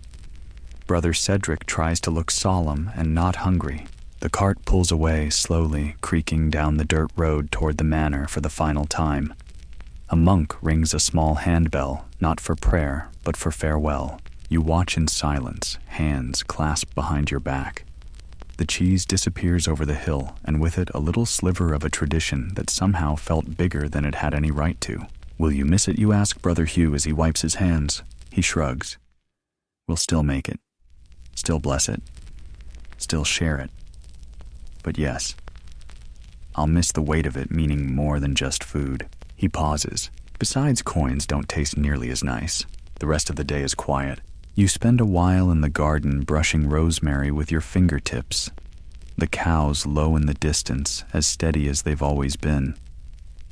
Brother Cedric tries to look solemn and not hungry. The cart pulls away slowly, creaking down the dirt road toward the manor for the final time. A monk rings a small handbell, not for prayer, but for farewell. You watch in silence, hands clasped behind your back. The cheese disappears over the hill, and with it a little sliver of a tradition that somehow felt bigger than it had any right to. "Will you miss it?" you ask Brother Hugh as he wipes his hands. He shrugs. "We'll still make it. Still bless it. Still share it. But yes, I'll miss the weight of it, meaning more than just food." He pauses. Besides, coins don't taste nearly as nice. The rest of the day is quiet. You spend a while in the garden brushing rosemary with your fingertips. The cows low in the distance, as steady as they've always been.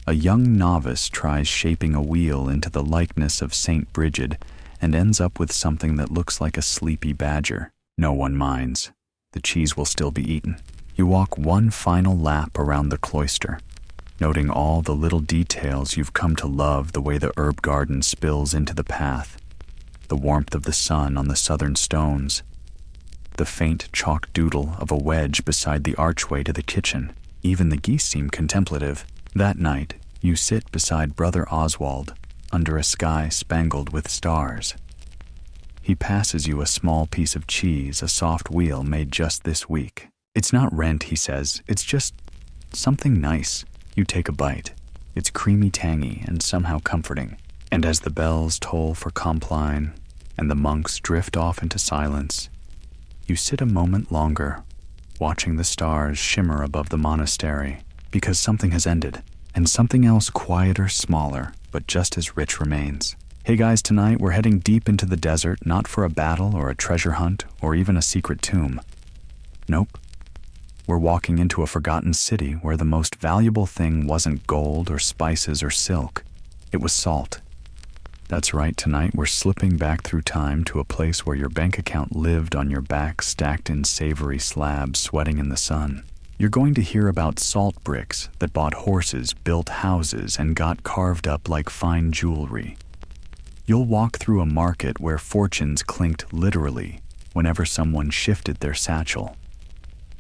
A young novice tries shaping a wheel into the likeness of Saint Bridget and ends up with something that looks like a sleepy badger. No one minds. The cheese will still be eaten. You walk one final lap around the cloister, noting all the little details you've come to love, the way the herb garden spills into the path, the warmth of the sun on the southern stones, the faint chalk doodle of a wedge beside the archway to the kitchen. Even the geese seem contemplative. That night, you sit beside Brother Oswald, under a sky spangled with stars. He passes you a small piece of cheese, a soft wheel made just this week. "It's not rent," he says. "It's just something nice." You take a bite. It's creamy, tangy, and somehow comforting. And as the bells toll for Compline and the monks drift off into silence, you sit a moment longer, watching the stars shimmer above the monastery, because something has ended, and something else quieter, smaller, but just as rich remains. Hey guys, tonight we're heading deep into the desert, not for a battle or a treasure hunt or even a secret tomb. Nope. We're walking into a forgotten city where the most valuable thing wasn't gold or spices or silk. It was salt. That's right, tonight we're slipping back through time to a place where your bank account lived on your back, stacked in savory slabs, sweating in the sun. You're going to hear about salt bricks that bought horses, built houses, and got carved up like fine jewelry. You'll walk through a market where fortunes clinked literally whenever someone shifted their satchel.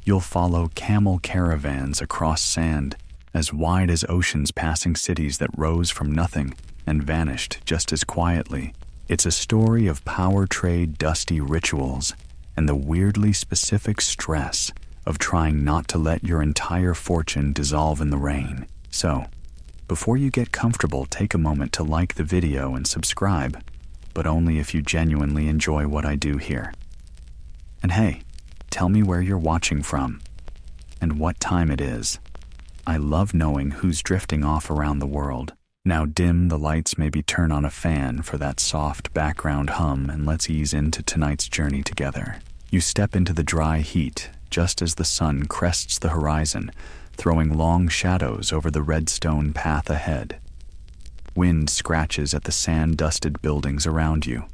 You'll follow camel caravans across sand, as wide as oceans, passing cities that rose from nothing and vanished just as quietly. It's a story of power trade, dusty rituals, and the weirdly specific stress of trying not to let your entire fortune dissolve in the rain. So, before you get comfortable, take a moment to like the video and subscribe, but only if you genuinely enjoy what I do here. And hey, tell me where you're watching from and what time it is. I love knowing who's drifting off around the world. Now dim the lights, maybe turn on a fan for that soft background hum, and let's ease into tonight's journey together. You step into the dry heat just as the sun crests the horizon, throwing long shadows over the red stone path ahead. Wind scratches at the sand-dusted buildings around you,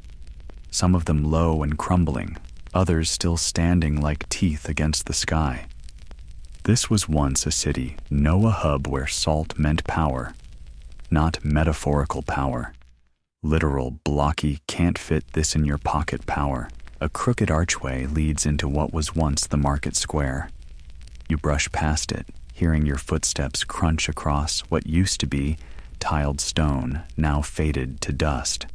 some of them low and crumbling, others still standing like teeth against the sky. This was once a city, a hub where salt meant power. Not metaphorical power. Literal, blocky, can't fit this in your pocket power. A crooked archway leads into what was once the market square. You brush past it, hearing your footsteps crunch across what used to be tiled stone, now faded to dust.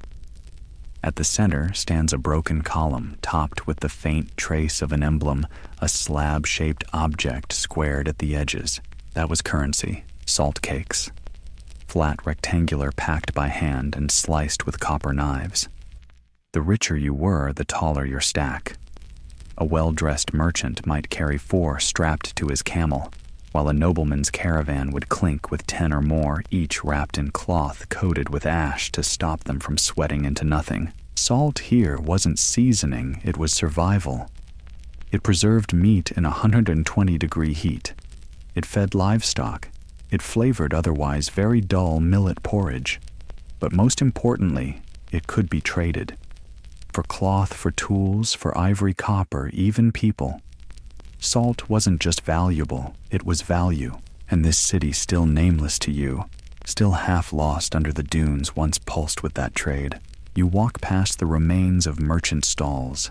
At the center stands a broken column topped with the faint trace of an emblem, a slab-shaped object squared at the edges. That was currency, salt cakes. Flat rectangular, packed by hand and sliced with copper knives. The richer you were, the taller your stack. A well-dressed merchant might carry 4 strapped to his camel, while a nobleman's caravan would clink with 10 or more, each wrapped in cloth coated with ash to stop them from sweating into nothing. Salt here wasn't seasoning, it was survival. It preserved meat in 120-degree heat. It fed livestock. It flavored otherwise very dull millet porridge. But most importantly, it could be traded. For cloth, for tools, for ivory, copper, even people. Salt wasn't just valuable, it was value. And this city, still nameless to you, still half lost under the dunes, once pulsed with that trade. You walk past the remains of merchant stalls.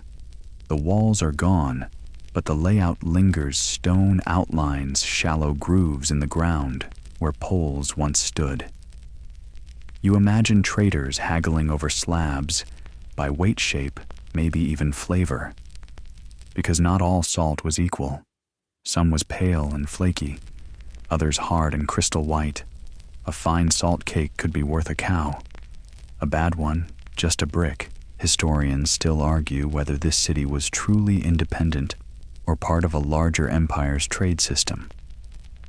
The walls are gone, but the layout lingers, stone outlines, shallow grooves in the ground where poles once stood. You imagine traders haggling over slabs, by weight, shape, maybe even flavor. Because not all salt was equal. Some was pale and flaky, others hard and crystal white. A fine salt cake could be worth a cow. A bad one, just a brick. Historians still argue whether this city was truly independent or part of a larger empire's trade system.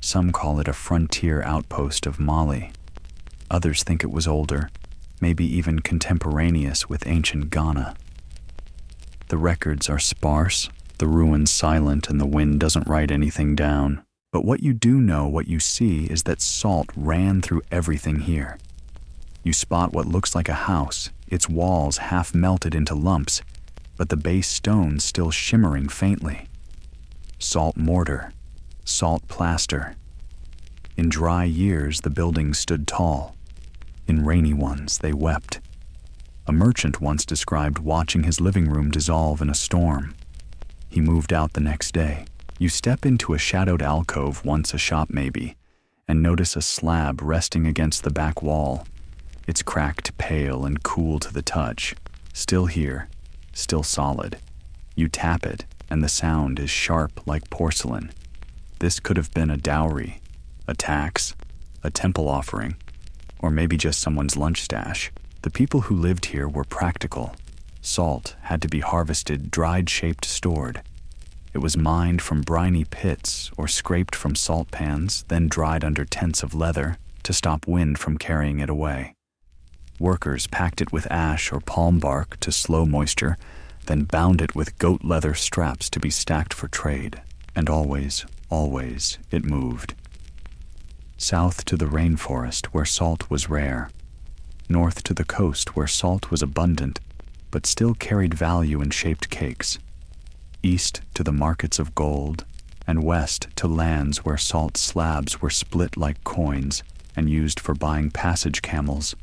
Some call it a frontier outpost of Mali. Others think it was older, maybe even contemporaneous with ancient Ghana. The records are sparse, the ruins silent, and the wind doesn't write anything down. But what you do know, what you see, is that salt ran through everything here. You spot what looks like a house, its walls half melted into lumps, but the base stones still shimmering faintly. Salt mortar, salt plaster. In dry years, the buildings stood tall. In rainy ones, they wept. A merchant once described watching his living room dissolve in a storm. He moved out the next day. You step into a shadowed alcove, once a shop maybe, and notice a slab resting against the back wall. It's cracked, pale, and cool to the touch. Still here, still solid. You tap it, and the sound is sharp like porcelain. This could have been a dowry, a tax, a temple offering, or maybe just someone's lunch stash. The people who lived here were practical. Salt had to be harvested, dried, shaped, stored. It was mined from briny pits or scraped from salt pans, then dried under tents of leather to stop wind from carrying it away. Workers packed it with ash or palm bark to slow moisture, then bound it with goat leather straps to be stacked for trade. And always, always, it moved. South to the rainforest where salt was rare. North to the coast where salt was abundant, but still carried value in shaped cakes. East to the markets of gold, and west to lands where salt slabs were split like coins and used for buying passage camels.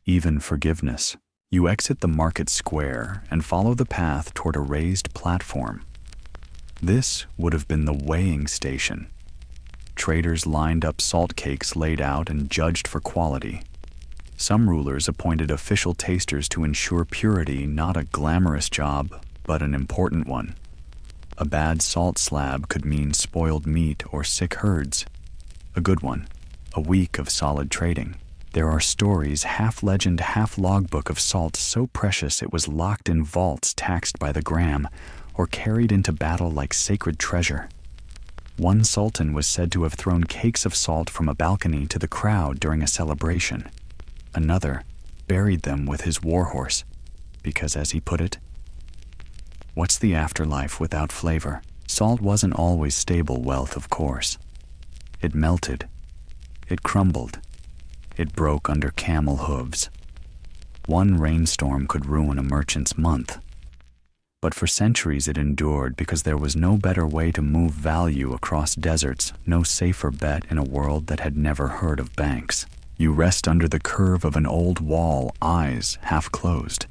Even forgiveness. You exit the market square and follow the path toward a raised platform. This would have been the weighing station. Traders lined up salt cakes laid out and judged for quality. Some rulers appointed official tasters to ensure purity, not a glamorous job, but an important one. A bad salt slab could mean spoiled meat or sick herds. A good one, a week of solid trading. There are stories, half legend, half logbook, of salt so precious it was locked in vaults taxed by the gram, or carried into battle like sacred treasure. One sultan was said to have thrown cakes of salt from a balcony to the crowd during a celebration. Another buried them with his warhorse, because, as he put it, what's the afterlife without flavor? Salt wasn't always stable wealth, of course. It melted. It crumbled. It broke under camel hooves. One rainstorm could ruin a merchant's month. But for centuries it endured because there was no better way to move value across deserts, no safer bet in a world that had never heard of banks. You rest under the curve of an old wall, eyes half closed.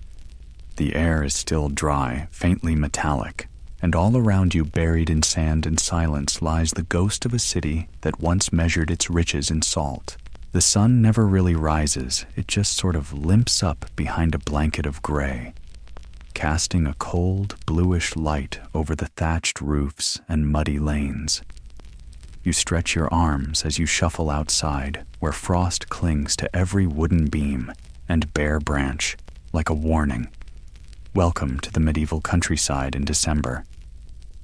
The air is still dry, faintly metallic, and all around you, buried in sand and silence, lies the ghost of a city that once measured its riches in salt. The sun never really rises, it just sort of limps up behind a blanket of gray, casting a cold, bluish light over the thatched roofs and muddy lanes. You stretch your arms as you shuffle outside, where frost clings to every wooden beam and bare branch, like a warning. Welcome to the medieval countryside in December.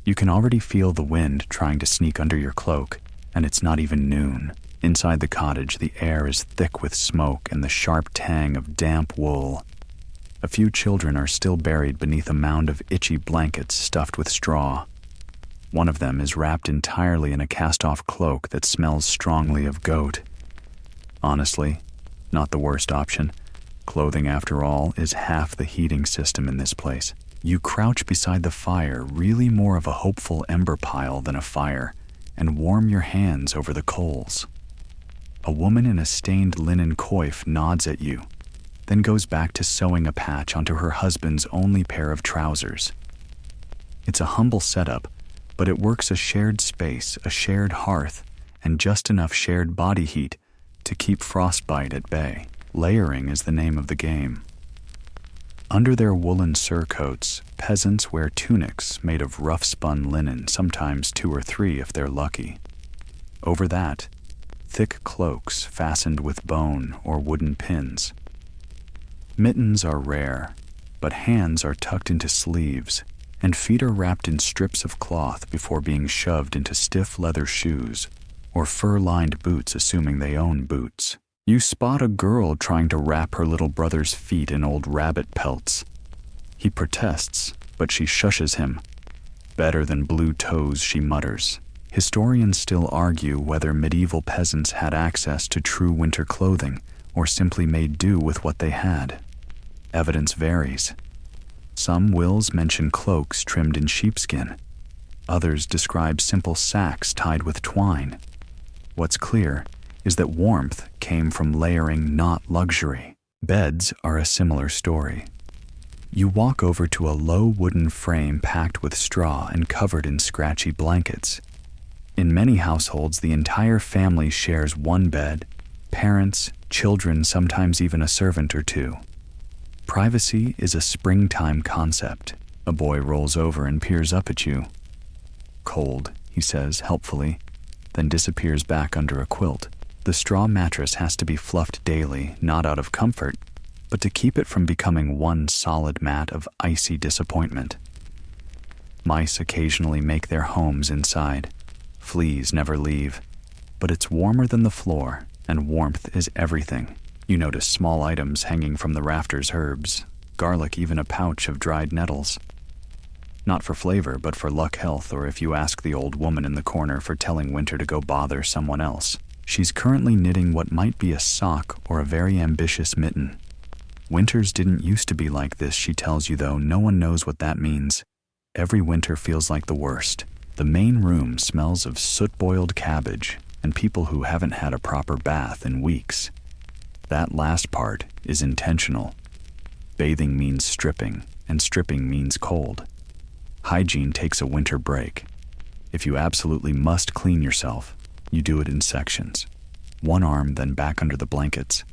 You can already feel the wind trying to sneak under your cloak, and it's not even noon. Inside the cottage, the air is thick with smoke and the sharp tang of damp wool. A few children are still buried beneath a mound of itchy blankets stuffed with straw. One of them is wrapped entirely in a cast-off cloak that smells strongly of goat. Honestly, not the worst option. Clothing, after all, is half the heating system in this place. You crouch beside the fire, really more of a hopeful ember pile than a fire, and warm your hands over the coals. A woman in a stained linen coif nods at you, then goes back to sewing a patch onto her husband's only pair of trousers. It's a humble setup, but it works a shared space, a shared hearth, and just enough shared body heat to keep frostbite at bay. Layering is the name of the game. Under their woolen surcoats, peasants wear tunics made of rough-spun linen, sometimes 2 or 3 if they're lucky. Over that, thick cloaks fastened with bone or wooden pins. Mittens are rare, but hands are tucked into sleeves, and feet are wrapped in strips of cloth before being shoved into stiff leather shoes or fur-lined boots, assuming they own boots. You spot a girl trying to wrap her little brother's feet in old rabbit pelts. He protests, but she shushes him. Better than blue toes, she mutters. Historians still argue whether medieval peasants had access to true winter clothing or simply made do with what they had. Evidence varies. Some wills mention cloaks trimmed in sheepskin. Others describe simple sacks tied with twine. What's clear is that warmth came from layering, not luxury. Beds are a similar story. You walk over to a low wooden frame packed with straw and covered in scratchy blankets. In many households, the entire family shares one bed, parents, children, sometimes even a servant or two. Privacy is a springtime concept. A boy rolls over and peers up at you. Cold, he says helpfully, then disappears back under a quilt. The straw mattress has to be fluffed daily, not out of comfort, but to keep it from becoming one solid mat of icy disappointment. Mice occasionally make their homes inside. Fleas never leave, but it's warmer than the floor, and warmth is everything. You notice small items hanging from the rafters, herbs, garlic, even a pouch of dried nettles. Not for flavor, but for luck, health, or if you ask the old woman in the corner for telling Winter to go bother someone else. She's currently knitting what might be a sock or a very ambitious mitten. Winters didn't used to be like this, she tells you, though no one knows what that means. Every winter feels like the worst. The main room smells of soot-boiled cabbage and people who haven't had a proper bath in weeks. That last part is intentional. Bathing means stripping, and stripping means cold. Hygiene takes a winter break. If you absolutely must clean yourself, you do it in sections. One arm, then back under the blankets.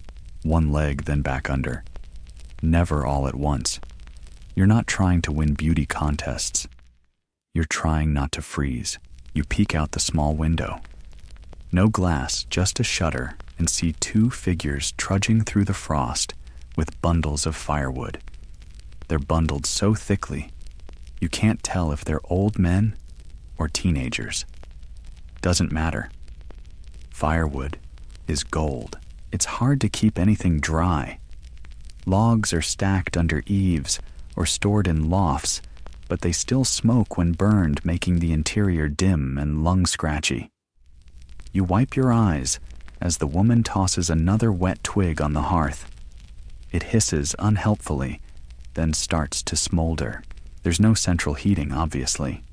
One leg, then back under. Never all at once. You're not trying to win beauty contests. You're trying not to freeze. You peek out the small window. No glass, just a shutter, and see 2 figures trudging through the frost with bundles of firewood. They're bundled so thickly, you can't tell if they're old men or teenagers. Doesn't matter. Firewood is gold. it's hard to keep anything dry. Logs are stacked under eaves or stored in lofts, but they still smoke when burned, making the interior dim and lung-scratchy. You wipe your eyes as the woman tosses another wet twig on the hearth. It hisses unhelpfully, then starts to smolder. There's no central heating, obviously.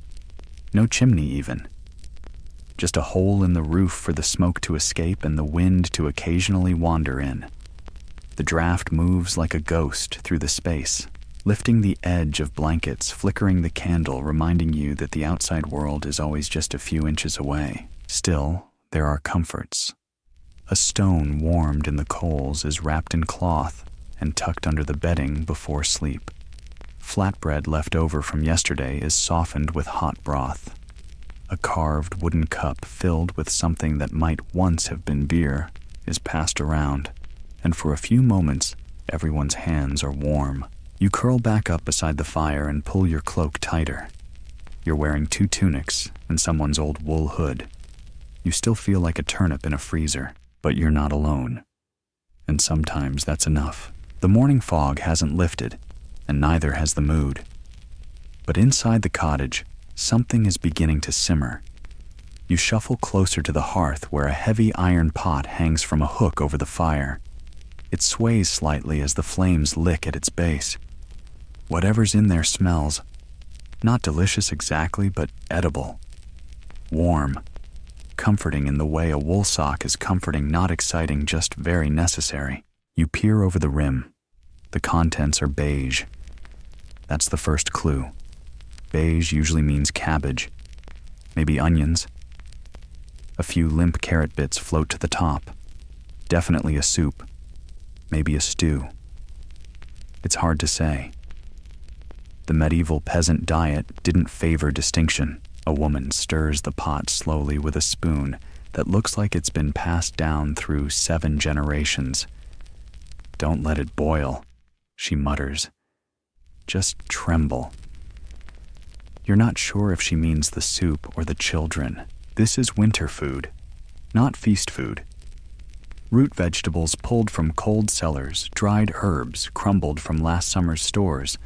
No chimney even. Just a hole in the roof for the smoke to escape and the wind to occasionally wander in. The draft moves like a ghost through the space, lifting the edge of blankets, flickering the candle, reminding you that the outside world is always just a few inches away. Still, there are comforts. A stone warmed in the coals is wrapped in cloth and tucked under the bedding before sleep. Flatbread left over from yesterday is softened with hot broth. A carved wooden cup filled with something that might once have been beer is passed around, and for a few moments, everyone's hands are warm. You curl back up beside the fire and pull your cloak tighter. You're wearing 2 tunics and someone's old wool hood. You still feel like a turnip in a freezer, but you're not alone. And sometimes that's enough. The morning fog hasn't lifted, and neither has the mood. But inside the cottage, something is beginning to simmer. You shuffle closer to the hearth where a heavy iron pot hangs from a hook over the fire. It sways slightly as the flames lick at its base. Whatever's in there smells, not delicious exactly, but edible. Warm. Comforting in the way a wool sock is comforting, not exciting, just very necessary. You peer over the rim. The contents are beige. That's the first clue. Beige usually means cabbage, maybe onions. A few limp carrot bits float to the top. Definitely a soup, maybe a stew. It's hard to say. The medieval peasant diet didn't favor distinction. A woman stirs the pot slowly with a spoon that looks like it's been passed down through 7 generations. "Don't let it boil," she mutters. "Just tremble." You're not sure if she means the soup or the children. This is winter food, not feast food. Root vegetables pulled from cold cellars, dried herbs crumbled from last summer's stores,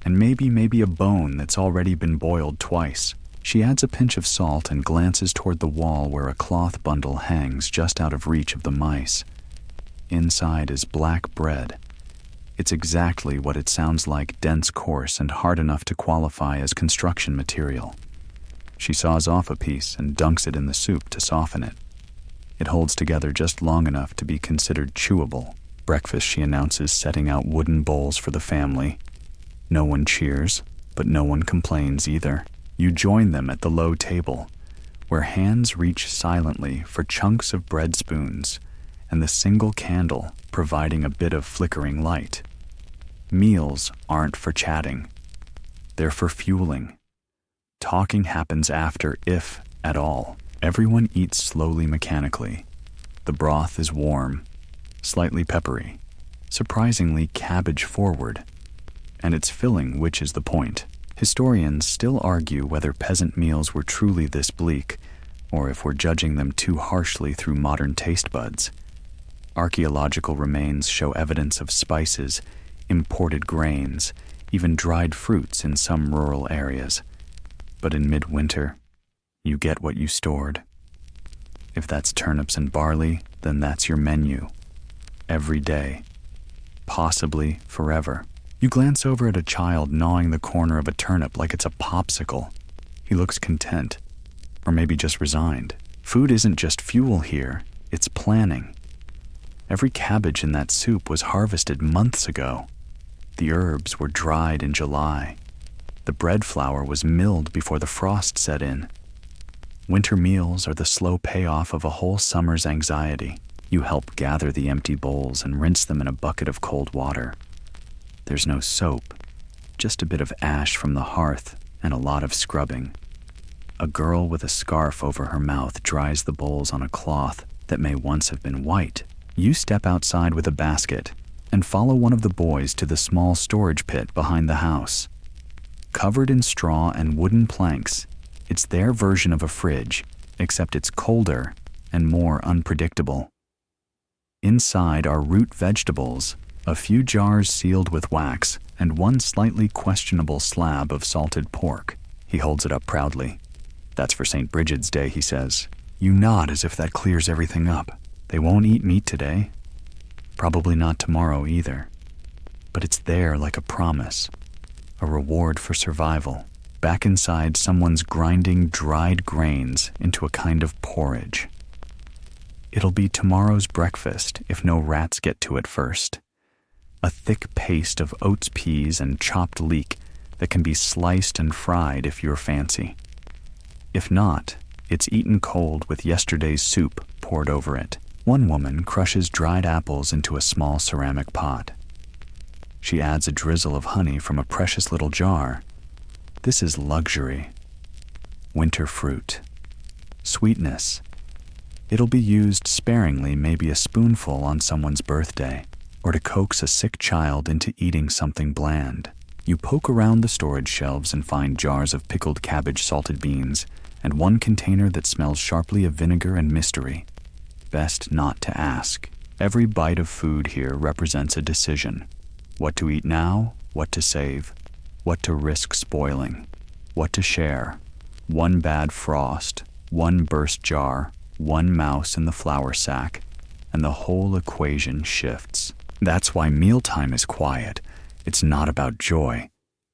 and maybe a bone that's already been boiled twice. She adds a pinch of salt and glances toward the wall where a cloth bundle hangs just out of reach of the mice. Inside is black bread. It's exactly what it sounds like, dense, coarse, and hard enough to qualify as construction material. She saws off a piece and dunks it in the soup to soften it. It holds together just long enough to be considered chewable. Breakfast, she announces, setting out wooden bowls for the family. No one cheers, but no one complains either. You join them at the low table, where hands reach silently for chunks of bread spoons and the single candle providing a bit of flickering light. Meals aren't for chatting. They're for fueling. Talking happens after, if at all. Everyone eats slowly, mechanically. The broth is warm, slightly peppery, surprisingly cabbage forward, and it's filling, which is the point. Historians still argue whether peasant meals were truly this bleak, or if we're judging them too harshly through modern taste buds. Archaeological remains show evidence of spices, imported grains, even dried fruits in some rural areas. But in midwinter, you get what you stored. If that's turnips and barley, then that's your menu. Every day. Possibly forever. You glance over at a child gnawing the corner of a turnip like it's a popsicle. He looks content, or maybe just resigned. Food isn't just fuel here, it's planning. Every cabbage in that soup was harvested months ago. The herbs were dried in July. The bread flour was milled before the frost set in. Winter meals are the slow payoff of a whole summer's anxiety. You help gather the empty bowls and rinse them in a bucket of cold water. There's no soap, just a bit of ash from the hearth and a lot of scrubbing. A girl with a scarf over her mouth dries the bowls on a cloth that may once have been white. You step outside with a basket and follow one of the boys to the small storage pit behind the house. Covered in straw and wooden planks, it's their version of a fridge, except it's colder and more unpredictable. Inside are root vegetables, a few jars sealed with wax, and one slightly questionable slab of salted pork. He holds it up proudly. "That's for St. Bridget's Day," he says. You nod as if that clears everything up. They won't eat meat today. Probably not tomorrow either. But it's there like a promise, a reward for survival. Back inside, someone's grinding dried grains into a kind of porridge. It'll be tomorrow's breakfast if no rats get to it first. A thick paste of oats, peas, and chopped leek that can be sliced and fried if you're fancy. If not, it's eaten cold with yesterday's soup poured over it. One woman crushes dried apples into a small ceramic pot. She adds a drizzle of honey from a precious little jar. This is luxury. Winter fruit. Sweetness. It'll be used sparingly, maybe a spoonful on someone's birthday, or to coax a sick child into eating something bland. You poke around the storage shelves and find jars of pickled cabbage, salted beans, and one container that smells sharply of vinegar and mystery. Best not to ask. Every bite of food here represents a decision. What to eat now, what to save, what to risk spoiling, what to share. One bad frost, one burst jar, one mouse in the flour sack, and the whole equation shifts. That's why mealtime is quiet. It's not about joy.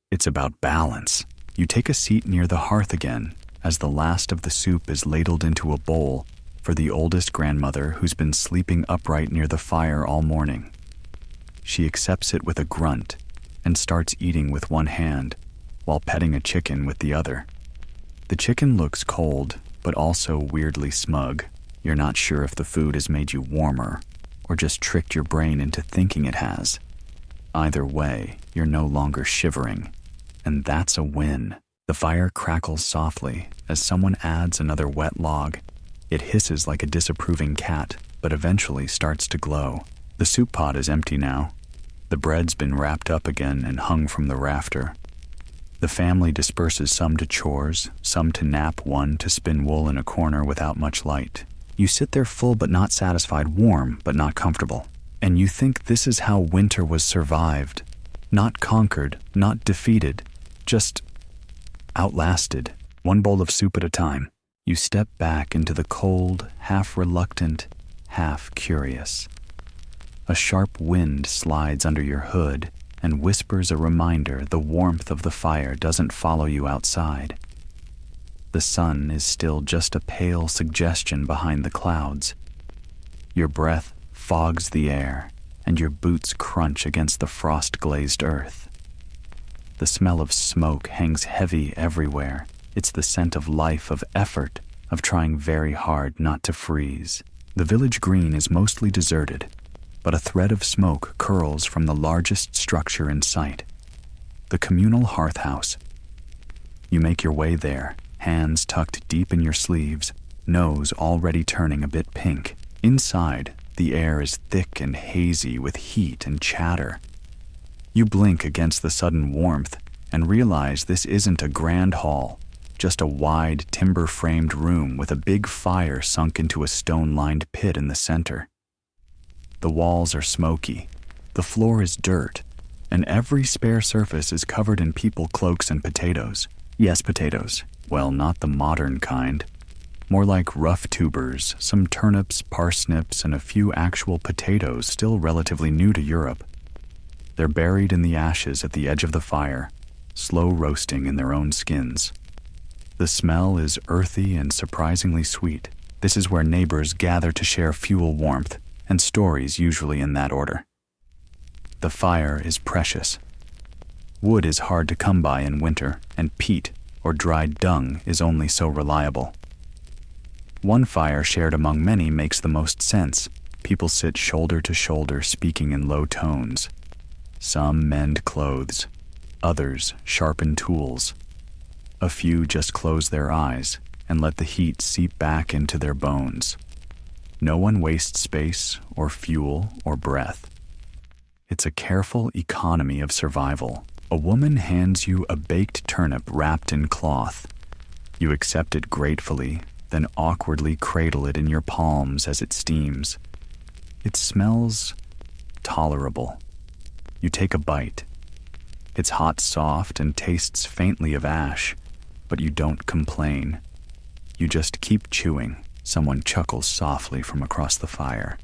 It's about balance. You take a seat near the hearth again as the last of the soup is ladled into a bowl for the oldest grandmother who's been sleeping upright near the fire all morning. She accepts it with a grunt and starts eating with one hand while petting a chicken with the other. The chicken looks cold, but also weirdly smug. You're not sure if the food has made you warmer or just tricked your brain into thinking it has. Either way, you're no longer shivering, and that's a win. The fire crackles softly as someone adds another wet log. It hisses like a disapproving cat, but eventually starts to glow. The soup pot is empty now. The bread's been wrapped up again and hung from the rafter. The family disperses, some to chores, some to nap, one to spin wool in a corner without much light. You sit there full but not satisfied, warm but not comfortable. And you think this is how winter was survived. Not conquered, not defeated, just outlasted, one bowl of soup at a time. You step back into the cold, half reluctant, half curious. A sharp wind slides under your hood and whispers a reminder the warmth of the fire doesn't follow you outside. The sun is still just a pale suggestion behind the clouds. Your breath fogs the air, and your boots crunch against the frost-glazed earth. The smell of smoke hangs heavy everywhere. It's the scent of life, of effort, of trying very hard not to freeze. The village green is mostly deserted, but a thread of smoke curls from the largest structure in sight, the communal hearth house. You make your way there, hands tucked deep in your sleeves, nose already turning a bit pink. Inside, the air is thick and hazy with heat and chatter. You blink against the sudden warmth and realize this isn't a grand hall, just a wide, timber-framed room with a big fire sunk into a stone-lined pit in the center. The walls are smoky, the floor is dirt, and every spare surface is covered in people cloaks and potatoes. Yes, potatoes. Well, not the modern kind. More like rough tubers, some turnips, parsnips, and a few actual potatoes still relatively new to Europe. They're buried in the ashes at the edge of the fire, slow roasting in their own skins. The smell is earthy and surprisingly sweet. This is where neighbors gather to share fuel warmth, and stories usually in that order. The fire is precious. Wood is hard to come by in winter, and peat, or dried dung, is only so reliable. One fire shared among many makes the most sense. People sit shoulder to shoulder speaking in low tones. Some mend clothes, others sharpen tools. A few just close their eyes and let the heat seep back into their bones. No one wastes space or fuel or breath. It's a careful economy of survival. A woman hands you a baked turnip wrapped in cloth. You accept it gratefully, then awkwardly cradle it in your palms as it steams. It smells tolerable. You take a bite. It's hot, soft, and tastes faintly of ash, but you don't complain. You just keep chewing. Someone chuckles softly from across the fire.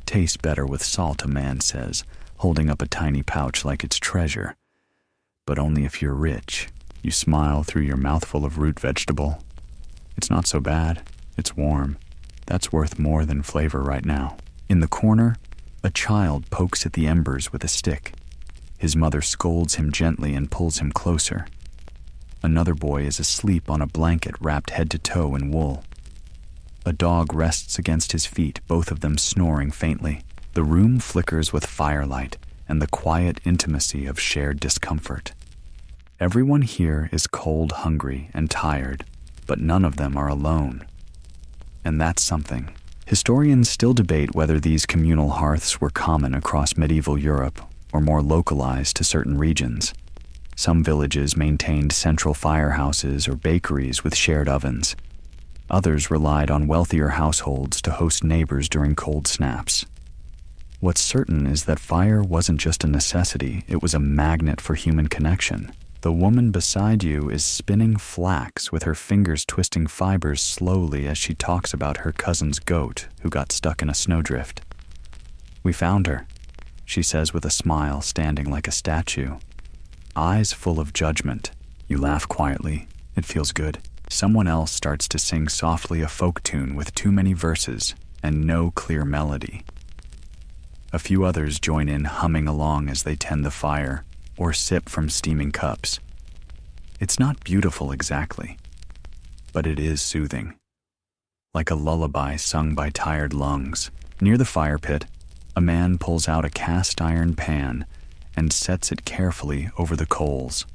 Tastes better with salt, a man says, holding up a tiny pouch like it's treasure. But only if you're rich. You smile through your mouthful of root vegetable. It's not so bad. It's warm. That's worth more than flavor right now. In the corner, a child pokes at the embers with a stick. His mother scolds him gently and pulls him closer. Another boy is asleep on a blanket wrapped head to toe in wool. A dog rests against his feet, both of them snoring faintly. The room flickers with firelight and the quiet intimacy of shared discomfort. Everyone here is cold, hungry, and tired, but none of them are alone. And that's something. Historians still debate whether these communal hearths were common across medieval Europe or more localized to certain regions. Some villages maintained central firehouses or bakeries with shared ovens. Others relied on wealthier households to host neighbors during cold snaps. What's certain is that fire wasn't just a necessity, it was a magnet for human connection. The woman beside you is spinning flax with her fingers twisting fibers slowly as she talks about her cousin's goat who got stuck in a snowdrift. "We found her," she says with a smile, standing like a statue. Eyes full of judgment. You laugh quietly. It feels good. Someone else starts to sing softly a folk tune with too many verses and no clear melody. A few others join in, humming along as they tend the fire or sip from steaming cups. It's not beautiful exactly, but it is soothing. Like a lullaby sung by tired lungs. Near the fire pit, a man pulls out a cast iron pan and sets it carefully over the coals.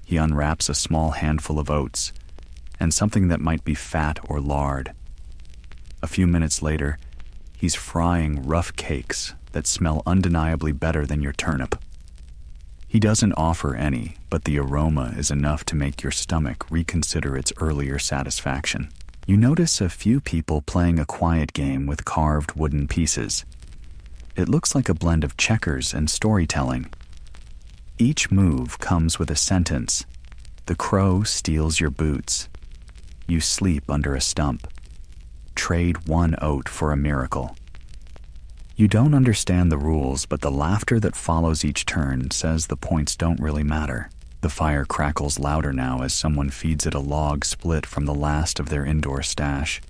He unwraps a small handful of oats and something that might be fat or lard. A few minutes later, he's frying rough cakes that smell undeniably better than your turnip. He doesn't offer any, but the aroma is enough to make your stomach reconsider its earlier satisfaction. You notice a few people playing a quiet game with carved wooden pieces. It looks like a blend of checkers and storytelling. Each move comes with a sentence. The crow steals your boots. You sleep under a stump. Trade one oat for a miracle. You don't understand the rules, but the laughter that follows each turn says the points don't really matter. The fire crackles louder now as someone feeds it a log split from the last of their indoor stash.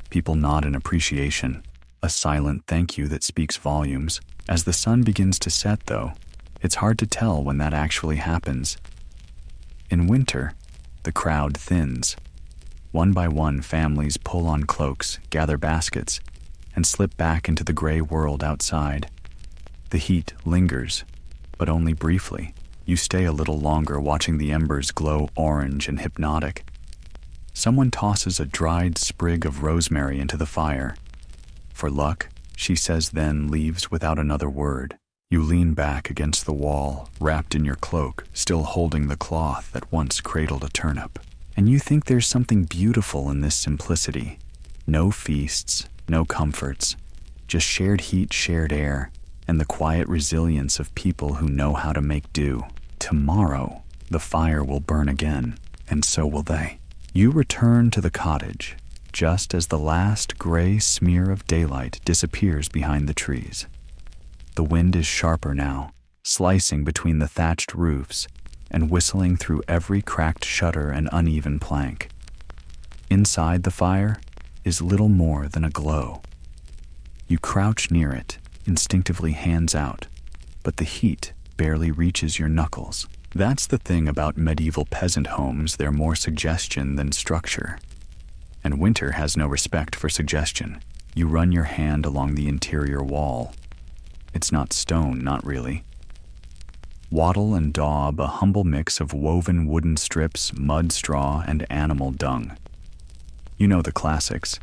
People nod in appreciation, a silent thank you that speaks volumes. As the sun begins to set, though, it's hard to tell when that actually happens. In winter, the crowd thins. One by one, families pull on cloaks, gather baskets, and slip back into the gray world outside. The heat lingers, but only briefly. You stay a little longer, watching the embers glow orange and hypnotic. Someone tosses a dried sprig of rosemary into the fire. For luck, she says, then leaves without another word. You lean back against the wall, wrapped in your cloak, still holding the cloth that once cradled a turnip. And you think there's something beautiful in this simplicity. No feasts, no comforts, just shared heat, shared air, and the quiet resilience of people who know how to make do. Tomorrow, the fire will burn again, and so will they. You return to the cottage, just as the last gray smear of daylight disappears behind the trees. The wind is sharper now, slicing between the thatched roofs and whistling through every cracked shutter and uneven plank. Inside the fire is little more than a glow. You crouch near it, instinctively hands out, but the heat barely reaches your knuckles. That's the thing about medieval peasant homes, they're more suggestion than structure. And winter has no respect for suggestion. You run your hand along the interior wall. It's not stone, not really. Wattle and daub, a humble mix of woven wooden strips, mud straw, and animal dung. You know the classics.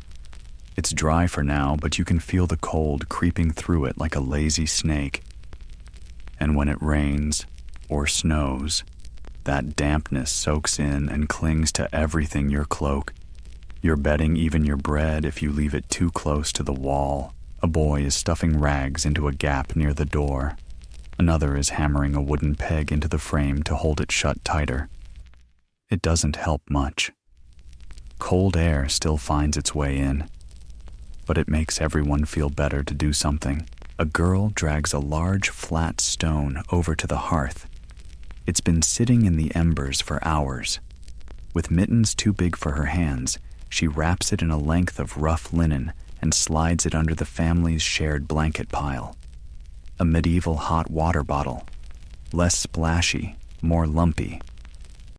It's dry for now, but you can feel the cold creeping through it like a lazy snake. And when it rains or snows, that dampness soaks in and clings to everything: your cloak, your bedding, even your bread if you leave it too close to the wall, A boy is stuffing rags into a gap near the door. Another is hammering a wooden peg into the frame to hold it shut tighter. It doesn't help much. Cold air still finds its way in, but it makes everyone feel better to do something. A girl drags a large flat stone over to the hearth. It's been sitting in the embers for hours. With mittens too big for her hands, she wraps it in a length of rough linen and slides it under the family's shared blanket pile. A medieval hot water bottle, less splashy, more lumpy,